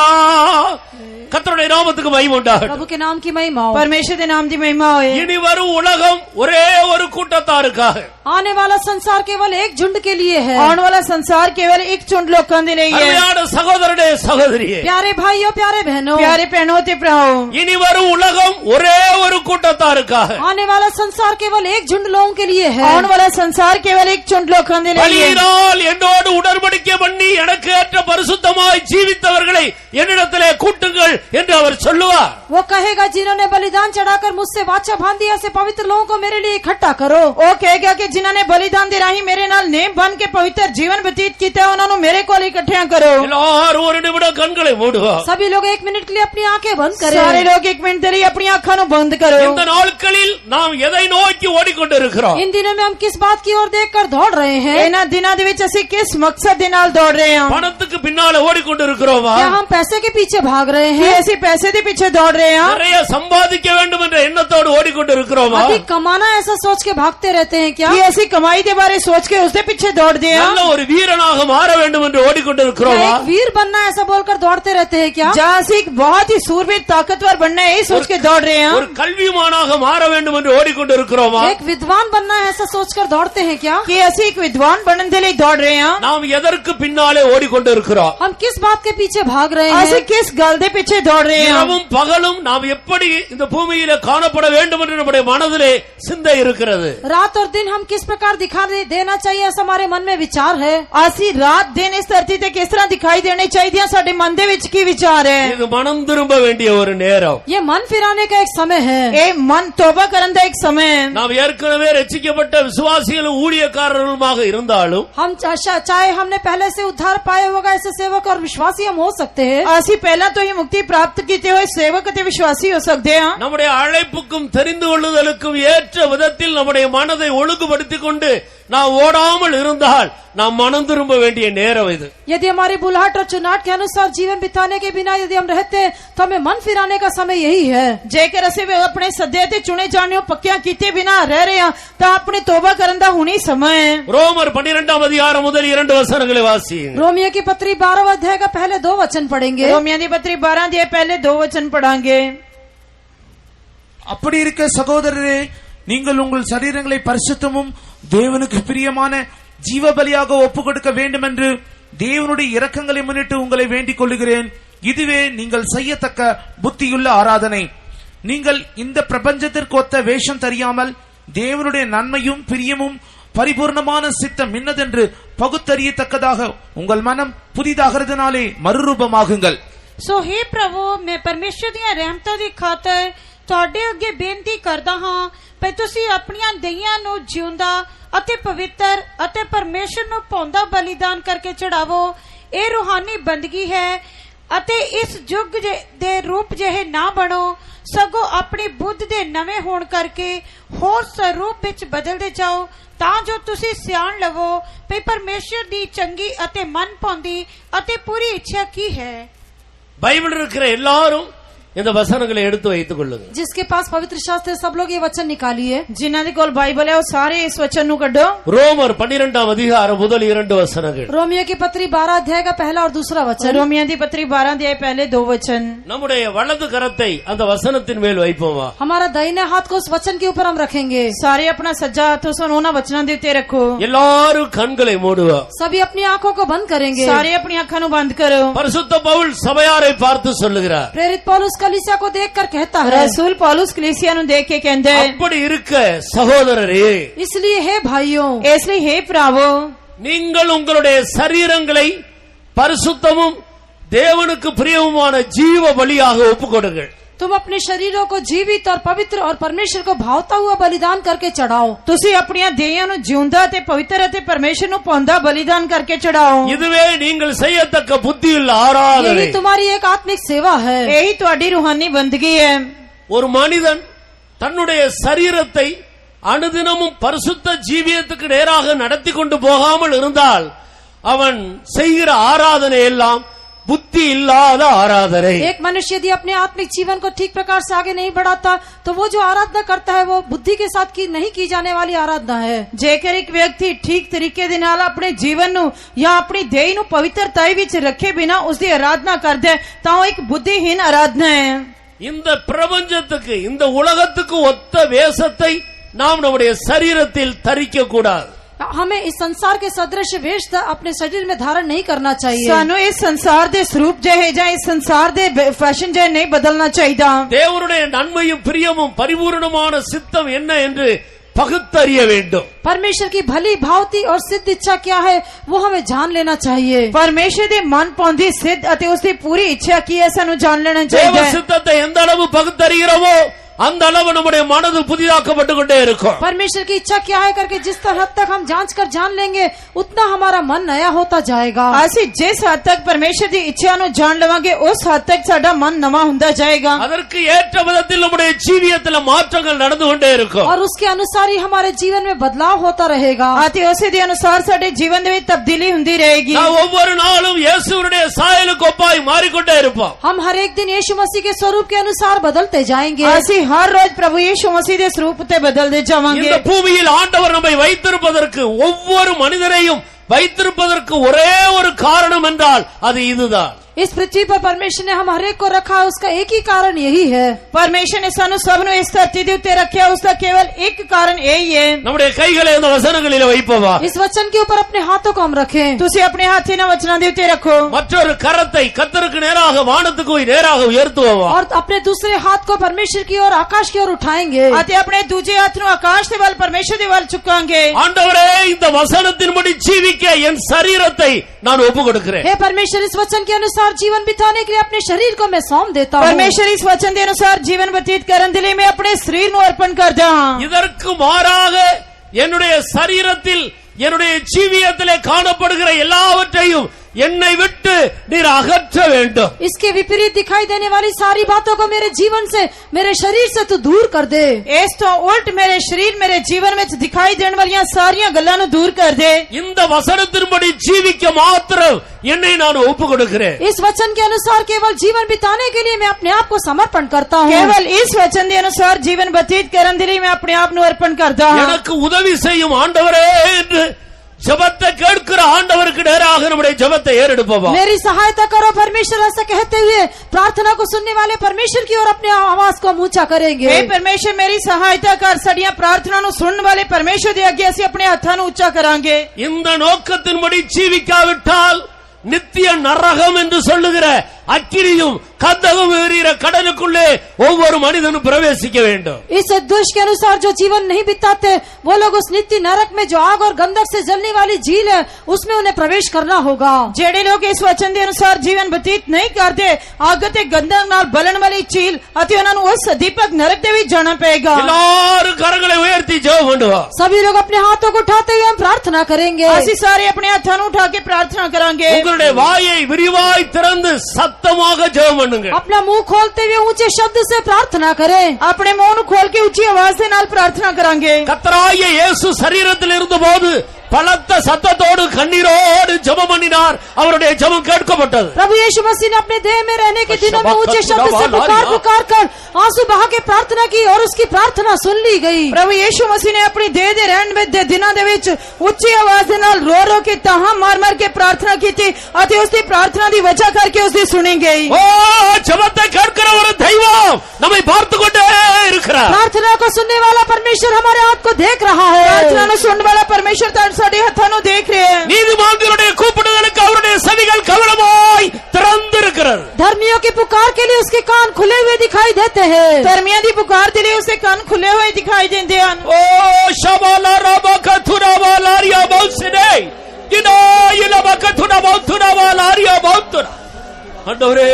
[SPEAKER 1] கர்த்தருடைய நாமத்துக்கு மகிமை உண்டாகட்டும்।
[SPEAKER 2] प्रभु के नाम की महिमा हो।
[SPEAKER 3] परमेश्वर के नाम की महिमा होए।
[SPEAKER 1] இனி வரும் உலகம் ஒரே ஒரு கூட்டத்தாருக்காக,
[SPEAKER 2] आने वाला संसार केवल एक झुंड के लिए है।
[SPEAKER 3] आने वाला संसार केवल एक झुंड लोगों के लिए है।
[SPEAKER 1] அருமையான சகோதரனே சகோதரியே,
[SPEAKER 2] प्यारे भाइयों प्यारे बहनों,
[SPEAKER 3] प्यारे बहनों ते भराओ,
[SPEAKER 1] இனி வரும் உலகம் ஒரே ஒரு கூட்டத்தாருக்காக,
[SPEAKER 2] आने वाला संसार केवल एक झुंड लोगों के लिए है।
[SPEAKER 3] आने वाला संसार केवल एक झुंड लोगों के लिए है।
[SPEAKER 1] பலியினால் என்னோடு உடன்படிக்கை பண்ணி எனக்கு ஏற்ற பரிசுத்தமாய் ஜீவித்தவர்களை என்னிடத்திலே கூட்டுங்கள் என்று அவர் சொல்லுவார்।
[SPEAKER 2] वो कहेगा जिन्होंने बलिदान चढ़ाकर मुझसे वाचा बांध दिया से पवित्र लोगों को मेरे लिए इकट्ठा करो।
[SPEAKER 3] वो कहेगा कि जिन्होंने बलिदान दे राही मेरे नाल नेम बन के पवित्र जीवन व्यतीत किया है उन्होंने मेरे को इकट्ठा करो।
[SPEAKER 1] எல்லாரும் ஒரு நிமிடம் கண்களை மூடுவோம்।
[SPEAKER 2] सभी लोग 1 मिनट के लिए अपनी आंखें बंद करें।
[SPEAKER 3] सारे लोग 1 मिनट के लिए अपनी आंखों बंद करो।
[SPEAKER 1] இந்த நாட்களில் நாம் எதை நோக்கி ஓடிக்கொண்டிருக்கிறோம்?
[SPEAKER 2] इन दिनों में हम किस बात की ओर देखकर दौड़ रहे हैं?
[SPEAKER 3] इन्हां दिनां दे विच असीं किस मकसद दे नाल दौड़ रहे हैं?
[SPEAKER 1] பணத்துக்கு பின்னால ஓடிக்கொண்டிருக்கிறோமா?
[SPEAKER 2] क्या हम पैसे के पीछे भाग रहे
[SPEAKER 3] कि
[SPEAKER 2] हैं?
[SPEAKER 3] ऐसी पैसे के पीछे दौड़ रहे हैं?
[SPEAKER 1] நிறைய சம்பாதிக்க வேண்டும் என்ற எண்ணத்தோடு ஓடிக்கொண்டிருக்கிறோமா?
[SPEAKER 2] अधिक कमाना ऐसा सोच के भागते रहते हैं क्या?
[SPEAKER 3] कि ऐसी कमाई के बारे सोच के उसके पीछे दौड़ दिया?
[SPEAKER 1] நல்ல ஒரு வீரனாக மாற வேண்டும் என்று
[SPEAKER 2] क्या
[SPEAKER 1] ஓடிக்கொண்டிருக்கிறோமா?
[SPEAKER 2] एक वीर बनना ऐसा बोलकर दौड़ते रहते हैं क्या?
[SPEAKER 3] जहाँ से बहुत ही सूरवीर ताकतवर बनना है सोच के दौड़ रहे हैं?
[SPEAKER 1] ஒரு கல்விமானாக மாற வேண்டும் என்று ஓடிக்கொண்டிருக்கிறோமா?
[SPEAKER 2] एक विद्वान बनना है ऐसा सोचकर दौड़ते हैं क्या?
[SPEAKER 3] कि ऐसी एक विद्वान बनने के लिए दौड़ रहे हैं?
[SPEAKER 1] நாம் எதற்கு பின்னாலே ஓடிக்கொண்டிருக்கிறோம்?
[SPEAKER 2] हम किस बात के पीछे भाग रहे
[SPEAKER 3] ऐसे
[SPEAKER 2] हैं?
[SPEAKER 3] किस गल दे पीछे दौड़ रहे हैं?
[SPEAKER 1] இரவும் பகலும் நாம் எப்படி இந்த பூமியில காணப்பட வேண்டும் என்று நம்முடைய மனதிலே சிந்தை இருக்கிறது।
[SPEAKER 2] रात और दिन हम किस प्रकार दिखाई देना चाहिए ऐसा हमारे मन में विचार है।
[SPEAKER 3] ਅਸੀਂ रात दिन इस धरती ते किस तरह दिखाई देने चाहिए साडे मन दे विच की विचार है?
[SPEAKER 1] இது மனம் திரும்ப வேண்டிய ஒரு நேரம்।
[SPEAKER 2] ये मन फिराने का एक समय है।
[SPEAKER 3] ए मन तौबा करने का एक समय है।
[SPEAKER 1] நாம் ஏற்கனவே ரட்சிக்கப்பட்ட விசுவாசிகளும் ஊழியக்காரர்களுமாக இருந்தாலும்
[SPEAKER 2] हम चाहे हमने पहले से उद्धार पाए होगा ऐसे सेवक और विश्वासी हम हो सकते हैं।
[SPEAKER 3] ਅਸੀਂ ਪਹਿਲਾਂ ਤੋਂ ਹੀ ਮੁਕਤੀ ਪ੍ਰਾप्त ਕੀਤੇ ਹੋਏ ਸੇਵਕ ਅਤੇ ਵਿਸ਼ਵਾਸੀ ਹੋ ਸਕਦੇ ਹਾਂ।
[SPEAKER 1] நம்முடைய அழைப்புக்கும் தெரிந்து கொள்ளுதலுக்கும் ஏற்ற விதத்தில் நம்முடைய மனதை ஒழுங்குபடுத்திக் கொண்டு நாம் ஓடாமல் இருந்தால் நாம் மனம் திரும்ப வேண்டிய நேரம் இது।
[SPEAKER 2] यदि हमारी बुलाहट और चुनाव के अनुसार जीवन बिताने के बिना यदि हम रहते हैं तो हमें मन फिराने का समय यही है।
[SPEAKER 3] ਜੇਕਰ ਅਸੀਂ ਆਪਣੇ ਸੱਦੇ ਤੇ ਚੁਣੇ ਜਾਣੇ ਪੱਕਿਆਂ ਕੀਤੇ ਬਿਨਾ ਰਹਿ ਰਹੇ ਹਾਂ ਤਾਂ ਆਪਣੀ ਤੋਬਾ ਕਰਨ ਦਾ ਹੁਣੀ ਸਮਾਂ ਹੈ।
[SPEAKER 1] ரோமர் 12 அதிகாரம் முதல் 2 வசனங்களை வாசியுங்கள்।
[SPEAKER 2] रोमियो की पत्री 12 अध्याय का पहले 2 वचन पढ़ेंगे।
[SPEAKER 3] रोमियो की पत्री 12 अध्याय पहले 2 वचन पढ़ांगे।
[SPEAKER 4] அப்படி இருக்க சகோதரரே, நீங்கள் உங்கள் சரீரங்களை பரிசுத்தமும் தேவனுக்கு பிரியமான ஜீவ பலியாக ஒப்புக் கொடுக்க வேண்டும் என்று தேவனுடைய இரக்கங்களை முன்னிட்டு உங்களை வேண்டிக் கொள்ளுகிறேன். இதுவே நீங்கள் செய்யத்தக்க புத்தியுள்ள ஆராதனை. நீங்கள் இந்த பிரபஞ்சத்திற்கு ஒத்த வேஷம் தெரியாமல் தேவனுடைய நன்மையும் பிரியமும் பரிபூர்ணமான சித்தம் இன்னதென்று பகுத்தறியத்தக்கதாக உங்கள் மனம் புதிதாகிறதுனாலே மறுரூபமாகுங்கள்।
[SPEAKER 5] सो हे प्रभु, मैं परमेश्वर दी रहमतां दी खातर ਤੁਹਾਡੇ ਅੱਗੇ ਬੇਨਤੀ ਕਰਦਾ ਹਾਂ ਕਿ ਤੁਸੀਂ ਆਪਣੀਆਂ ਦਈਆਂ ਨੂੰ ਜਿਉਂਦਾ ਅਤੇ ਪਵਿੱਤਰ ਅਤੇ ਪਰਮੇਸ਼ਰ ਨੂੰ ਭਾਉਂਦਾ ਬਲੀਦਾਨ ਕਰਕੇ ਚੜਾਵੋ। ਇਹ ਰੂਹਾਨੀ ਬੰਦਗੀ ਹੈ ਅਤੇ ਇਸ ਯੁੱਗ ਦੇ ਰੂਪ ਜਿਹੇ ਨਾ ਬਣੋ, ਸਗੋਂ ਆਪਣੀ ਬੁੱਧ ਦੇ ਨਵੇਂ ਹੋਣ ਕਰਕੇ ਹੋਰ ਸਰੂਪ ਵਿੱਚ ਬਦਲਦੇ ਜਾਓ ਤਾਂ ਜੋ ਤੁਸੀਂ ਸਿਆਣ ਲਵੋ ਕਿ ਪਰਮੇਸ਼ਰ ਦੀ ਚੰਗੀ ਅਤੇ ਮਨ ਭਾਉਂਦੀ ਅਤੇ ਪੂਰੀ ਇੱਛਾ ਕੀ ਹੈ।
[SPEAKER 1] பைபிள் இருக்கிற எல்லாரும் இந்த வசனங்களை எடுத்து வைத்துக் கொள்ளுங்க।
[SPEAKER 2] जिसके पास पवित्र शास्त्र सब लोग ये वचन निकालिए।
[SPEAKER 3] जिन्हां दे कोल बाइबल है वो सारे इस वचन नु कढो।
[SPEAKER 1] ரோமர் 12 அதிகாரம் முதல் 2 வசனங்கள்।
[SPEAKER 2] रोमियो की पत्री 12 अध्याय का पहला और दूसरा वचन।
[SPEAKER 3] रोमियो की पत्री 12 अध्याय पहले 2 वचन।
[SPEAKER 1] நம்முடைய வலது கரத்தை அந்த வசனத்தின் மேல் வைப்போமா?
[SPEAKER 2] हमारा दाहिने हाथ को उस वचन के ऊपर हम रखेंगे।
[SPEAKER 3] सारे अपना सज्जा हाथ उस उन्होंने वचना दे उत्ते रखो।
[SPEAKER 1] எல்லாரும் கண்களை மூடுவோம்।
[SPEAKER 2] सभी अपनी आंखों को बंद करेंगे।
[SPEAKER 3] सारे अपनी आंखों नु बंद करो।
[SPEAKER 1] பரிசுத்த பவுல் சபையாரை பார்த்து சொல்லுகிறார்,
[SPEAKER 2] प्रेरित पौलुस कलीसिया को देखकर कहता है,
[SPEAKER 3] रसूल पौलुस कलीसिया नु देख के कहंदे
[SPEAKER 1] அப்படி இருக்க சகோதரரே,
[SPEAKER 2] इसलिए हे भाइयों,
[SPEAKER 3] इसलिए हे भरावो,
[SPEAKER 1] நீங்கள் உங்களுடைய சரீரங்களை பரிசுத்தமும் தேவனுக்கு பிரியமுமான ஜீவ பலியாக ஒப்புக்கொடுங்கள்।
[SPEAKER 2] तुम अपने शरीरों को जीवित और पवित्र और परमेश्वर को भावता हुआ बलिदान करके चढ़ाओ।
[SPEAKER 3] तुसी अपनियां देहियां नु जिउंदा ते पवित्र ते परमेश्वर नु पाउंदा बलिदान करके चढ़ाओ।
[SPEAKER 1] இதுவே நீங்கள் செய்யத்தக்க புத்தியுள்ள ஆராதனை।
[SPEAKER 2] यही तुम्हारी एक आत्मिक सेवा है।
[SPEAKER 3] यही तुम्हारी रूहानी बंदगी है।
[SPEAKER 1] ஒரு மனிதன் தன்னுடைய சரீரத்தை அனுதினமும் பரிசுத்த ஜீவியத்துக்கு நேராக நடத்தி கொண்டு போகாமல் இருந்தால் அவன் செய்கிற ஆராதனை எல்லாம் बुद्धि इल्लाद आराधने।
[SPEAKER 2] एक मनुष्य यदि अपने आत्मिक जीवन को ठीक प्रकार से आगे नहीं बढ़ाता तो वो जो आराधना करता है वो बुद्धि के साथ की नहीं की जाने वाली आराधना है।
[SPEAKER 3] जेकर एक व्यक्ति ठीक तरीके दे नाल अपने जीवन नु या अपनी देह नु पवित्रता विच रखे बिना उसकी आराधना कर दे तो एक बुद्धिहीन आराधना है।
[SPEAKER 1] இந்த பிரபஞ்சத்துக்கு இந்த உலகத்துக்கு ஒத்த வேஷத்தை நாம் நம்முடைய சரீரத்தில் தரிக்க கூடாது।
[SPEAKER 2] हमें इस संसार के सदृश वेश अपने शरीर में धारण नहीं करना चाहिए।
[SPEAKER 3] सानू इस संसार दे स्वरूप जो है या इस संसार दे फैशन जो नहीं बदलना चाहिए।
[SPEAKER 1] தேவனுடைய நன்மையும் பிரியமும் பரிபூரணமான சித்தம் என்ன என்று பகுத்தறிய வேண்டும்।
[SPEAKER 2] परमेश्वर की भली भावती और सिद्ध इच्छा क्या है वो हमें जान लेना चाहिए।
[SPEAKER 3] परमेश्वर दे मन पौंदी सिद्ध अते उसकी पूरी इच्छा की है सानू जान लेना चाहिए।
[SPEAKER 1] தேவ சித்தத்தை எந்த அளவு பகுத்தறிகிறோமோ அந்த அளவு நம்முடைய மனது புதிதாக்கப்பட்டு கொண்டே இருக்கும்।
[SPEAKER 2] परमेश्वर की इच्छा क्या है करके जिस हद तक हम जांच कर जान लेंगे उतना हमारा मन नया होता जाएगा।
[SPEAKER 3] ऐसे जिस हद तक परमेश्वर की इच्छा नु जान लवांगे उस हद तक साडा मन नवा हुंदा जाएगा।
[SPEAKER 1] அதற்கு ஏற்ற விதத்தில் நம்முடைய ஜீவியத்தில் மாற்றங்கள் நடந்து கொண்டே இருக்கும்
[SPEAKER 2] और उसके अनुसार ही हमारे जीवन में बदलाव होता रहेगा।
[SPEAKER 3] आते उसी दे अनुसार साडे जीवन में तब्दीली हुंदी रहेगी।
[SPEAKER 1] நாம் ஒவ்வொரு நாளும் இயேசுவுடைய சாயலுக்கு ஒப்பாய் மாறிக்கொண்டே இருப்போம்।
[SPEAKER 2] हम हर एक दिन यीशु मसीह के स्वरूप के अनुसार बदलते जाएंगे।
[SPEAKER 3] ऐसे हर रोज प्रभु यीशु मसीह के स्वरूप ते बदलते जावांगे।
[SPEAKER 1] இந்த பூமியில் ஆண்டவர் நம்மை வைத்திருப்பதற்கு ஒவ்வொரு மனிதரையும் வைத்திருப்பதற்கு ஒரே ஒரு காரணம் என்றால் அது இதுதான்।
[SPEAKER 2] इस पृथ्वी पर परमेश्वर ने हम हर एक को रखा है उसका एक ही कारण यही है।
[SPEAKER 3] परमेश्वर ने सानू सबनु इस धरती दे उत्ते रखा उसका केवल एक कारण यही है।
[SPEAKER 1] நம்முடைய கைகளை அந்த வசனங்களிலே வைப்போமா।
[SPEAKER 2] इस वचन के ऊपर अपने हाथों को हम रखें।
[SPEAKER 3] तुसी अपने हाथ से ना वचना दे उत्ते रखो।
[SPEAKER 1] மற்றொரு கரத்தை கர்த்தருக்கு நேராக வானத்துக்கு நேராக உயர்த்துவோமா।
[SPEAKER 2] और अपने दूसरे हाथ को परमेश्वर की ओर आकाश की ओर उठाएंगे।
[SPEAKER 3] आते अपने दूसरे हाथ नु आकाश के वाल परमेश्वर के वाल चुकाएंगे।
[SPEAKER 1] ஆண்டவரே இந்த வசனத்தின்படி ஜீவிக்க என் சரீரத்தை நான் ஒப்புக்கொடுக்கிறேன்।
[SPEAKER 2] हे परमेश्वर इस वचन के अनुसार जीवन बिताने के लिए अपने शरीर को मैं सौंप देता हूँ।
[SPEAKER 3] परमेश्वर इस वचन के अनुसार जीवन व्यतीत करने के लिए मैं अपने शरीर को अर्पण करता हूँ।
[SPEAKER 1] இதற்கு மாறாக என்னுடைய சரீரத்தில் என்னுடைய ஜீவியத்திலே காணப்படுகிற எல்லாவற்றையும் என்னை விட்டு நீர் அகற்ற வேண்டும்।
[SPEAKER 2] इसके विपरीत दिखाई देने वाली सारी बातों को मेरे जीवन से मेरे शरीर से तू दूर कर दे।
[SPEAKER 3] इस तो उल्ट मेरे शरीर मेरे जीवन में दिखाई देने वाली सारी गल्लां नु दूर कर दे।
[SPEAKER 1] இந்த வசனத்தின்படி ஜீவிக்க மாத்திரம் என்னை நான் ஒப்புக்கொடுக்கிறேன்।
[SPEAKER 2] इस वचन के अनुसार केवल जीवन बिताने के लिए मैं अपने आप को समर्पण करता हूँ।
[SPEAKER 3] केवल इस वचन के अनुसार जीवन व्यतीत करने के लिए मैं अपने आप नु अर्पण करता हूँ।
[SPEAKER 1] எனக்கு உதவி செய்யும் ஆண்டவரே என்று ஜெபத்தை கேட்கிற ஆண்டவருக்கு நேராக நம்முடைய ஜெபத்தை ஏறெடுப்போமா।
[SPEAKER 2] मेरी सहायता करो परमेश्वर ऐसा कहते हुए प्रार्थना को सुनने वाले परमेश्वर की ओर अपने आवाज को ऊंचा करेंगे।
[SPEAKER 3] हे परमेश्वर मेरी सहायता कर सड़िया प्रार्थना नु सुनने वाले परमेश्वर दे आगे ਅਸੀਂ अपने हाथां नु ऊंचा करांगे।
[SPEAKER 1] இந்த நோக்கத்தின்படி ஜீவிக்காவிட்டால் நித்திய நரகம் என்று சொல்லுகிற அக்கினியும் கந்தகம் எரிகிற கடலுக்குள்ளே ஒவ்வொரு மனிதனும் பிரவேசிக்க வேண்டும்।
[SPEAKER 2] इस उद्देश्य के अनुसार जो जीवन नहीं बिताते वो लोग उस नित्य नरक में जो आग और गंधक से जलने वाली झील है उसमें उन्हें प्रवेश करना होगा।
[SPEAKER 3] जेड़े लोग इस वचन के अनुसार जीवन व्यतीत नहीं करते आग ते गंधक नाल बलन वाली झील अति उन्हां नु उस दीपक नरक दे विच जाना पड़ेगा।
[SPEAKER 1] எல்லாரும் கரங்களை உயர்த்தி ஜெபம் பண்ணுவோம்।
[SPEAKER 2] सभी लोग अपने हाथों को उठाते हुए हम प्रार्थना करेंगे।
[SPEAKER 3] ਅਸੀਂ सारे अपने हाथों नु उठा के प्रार्थना करांगे।
[SPEAKER 1] உங்களுடைய வாயை விரிவாய் திறந்து சத்தமாக ஜெபம் பண்ணுங்க।
[SPEAKER 2] अपना मुंह खोलते हुए ऊंचे शब्द से प्रार्थना करें।
[SPEAKER 3] अपने मुंह नु खोल के ऊंची आवाज से नाल प्रार्थना करांगे।
[SPEAKER 1] கர்த்தராகிய இயேசு சரீரத்தில் இருந்தபோது பலத்த சத்தத்தோடு கண்ணீரோடு ஜெபம் பண்ணினார்। அவருடைய ஜெபம் கேட்கப்பட்டது।
[SPEAKER 2] प्रभु यीशु मसीह ने अपने देह में रहने के दिनों में ऊंचे शब्द से पुकार पुकार कर आंसू बहा के प्रार्थना की और उसकी प्रार्थना सुन ली गई।
[SPEAKER 3] प्रभु यीशु मसीह ने अपनी देह दे रहन में दिनों दे विच ऊंची आवाज दे नाल रो रो के ताहा मार मार के प्रार्थना की थी अते उसकी प्रार्थना दी वजह करके उसकी सुनी गई।
[SPEAKER 1] ஓ ஜெபத்தை கேட்கிற ஒரு தெய்வம் நம்மை பார்த்து கொண்டே இருக்கிறார்।
[SPEAKER 2] प्रार्थना को सुनने वाला परमेश्वर हमारे हाथ को देख रहा है।
[SPEAKER 3] प्रार्थना नु सुनने वाला परमेश्वर साडे हाथों नु देख रहे हैं।
[SPEAKER 1] நீதிமான்களுடைய கூப்பிடுதலுக்கு அவருடைய செவிகள் கவனமாய் திறந்திருக்கிறது।
[SPEAKER 2] धर्मियों की पुकार के लिए उसके कान खुले हुए दिखाई देते हैं।
[SPEAKER 3] धर्मियों की पुकार के लिए उसके कान खुले हुए दिखाई देते हैं।
[SPEAKER 1] ஓ ஷபாலா ரபகதுரவா லாரியா பௌசினே கினா இலபகதுரவா துரவா லாரியா பௌத்துரா। ஆண்டவரே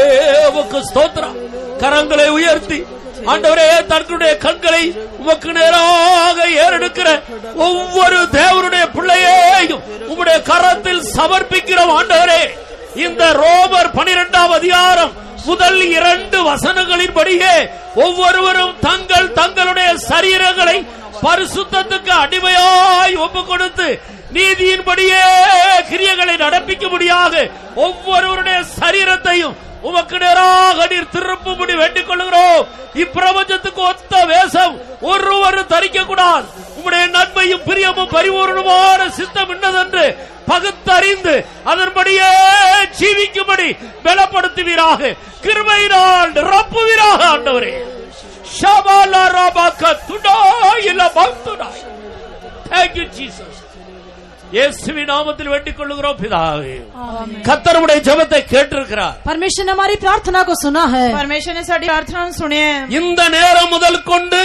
[SPEAKER 1] உமக்கு ஸ்தோத்திரம்। கரங்களை உயர்த்தி ஆண்டவரே தங்களுடைய கண்களை உமக்கு நேராக ஏறெடுக்கிற ஒவ்வொரு தேவனுடைய பிள்ளையையும் உம்முடைய கரத்தில் சமர்ப்பிக்கிறோம் ஆண்டவரே। இந்த ரோமர் 12ஆம் அதிகாரம் முதல் 2 வசனங்களின்படியே ஒவ்வொருவரும் தங்களுடைய சரீரங்களை பரிசுத்தத்துக்கு அடிமையாய் ஒப்பு கொடுத்து நீதியின்படியே கிரியைகளை நடப்பிக்க முடியாது ஒவ்வொருவருடைய சரீரத்தையும் உமக்கு நேராக நீர் திருப்பும்படி வேண்டிக் கொள்கிறோம். இப்பிரபஞ்சத்துக்கு ஒத்த வேஷம் ஒருவரும் தரிக்க கூடாது. உம்முடைய நன்மையும் பிரியமும் பரிபூர்ணமான சித்தம் இன்னதென்று பகுத்தறிந்து அதன்படியே ஜீவிக்கும்படி பலப்படுத்துவீராக, கிருபையினால் நிரப்புவீராக ஆண்டவரே. ஷபாலா ராபாக்க துடாயில பக்துடாய். Thank you Jesus. இயேசுவின் நாமத்தில் வேண்டிக் கொள்கிறோம் பிதாவே. கர்த்தருடைய ஜெபத்தை கேட்டிருக்கிறார்.
[SPEAKER 2] परमेश्वर ने हमारी प्रार्थना को सुना है.
[SPEAKER 3] परमेश्वर ने साडी प्रार्थना सुनी है.
[SPEAKER 1] இந்த நேரம் முதல் கொண்டு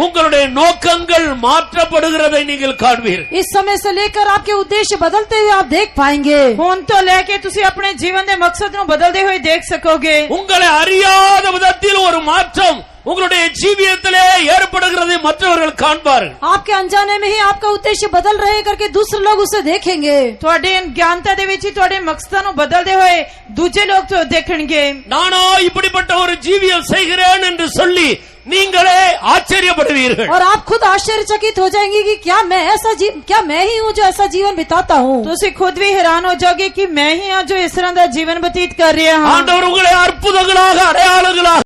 [SPEAKER 1] உங்களுடைய நோக்கங்கள் மாற்றப்படுகிறதை நீங்கள் காண்பீர்கள்.
[SPEAKER 2] इस समय से लेकर आपके उद्देश्य बदलते हुए आप देख पाएंगे.
[SPEAKER 3] हुन तो लेके तुसी अपने जीवन दे मकसद नु बदलते हुए देख सकोगे.
[SPEAKER 1] உங்களை அறியாத விதத்தில் ஒரு மாற்றம் உங்களுடைய ஜீவியத்திலே ஏற்படுகிறதை மற்றவர்கள் காண்பார்கள்.
[SPEAKER 2] आपके अनजाने में ही आपका उद्देश्य बदल रहे करके दूसरे लोग उसे देखेंगे.
[SPEAKER 3] ਤੁਹਾਡੇ ज्ञानता दे विच ਤੁਹਾਡੇ मकसदां नु बदलते हुए दूजे लोग तो देखेंगे.
[SPEAKER 1] நானோ இப்படிப்பட்ட ஒரு ஜீவியம் செய்கிறேன் என்று சொல்லி நீங்களே ஆச்சரியப்படுவீர்கள்.
[SPEAKER 2] और आप खुद आश्चर्यचकित हो जाएंगे कि क्या मैं ही हूँ जो ऐसा जीवन बिताता हूँ.
[SPEAKER 3] तुसी खुद भी हैरान हो जाओगे कि मैं ही हां जो इस तरह दा जीवन व्यतीत कर रहा हूं.
[SPEAKER 1] ஆண்டவர் உங்களை அற்புதங்களாக அடையாளங்களாக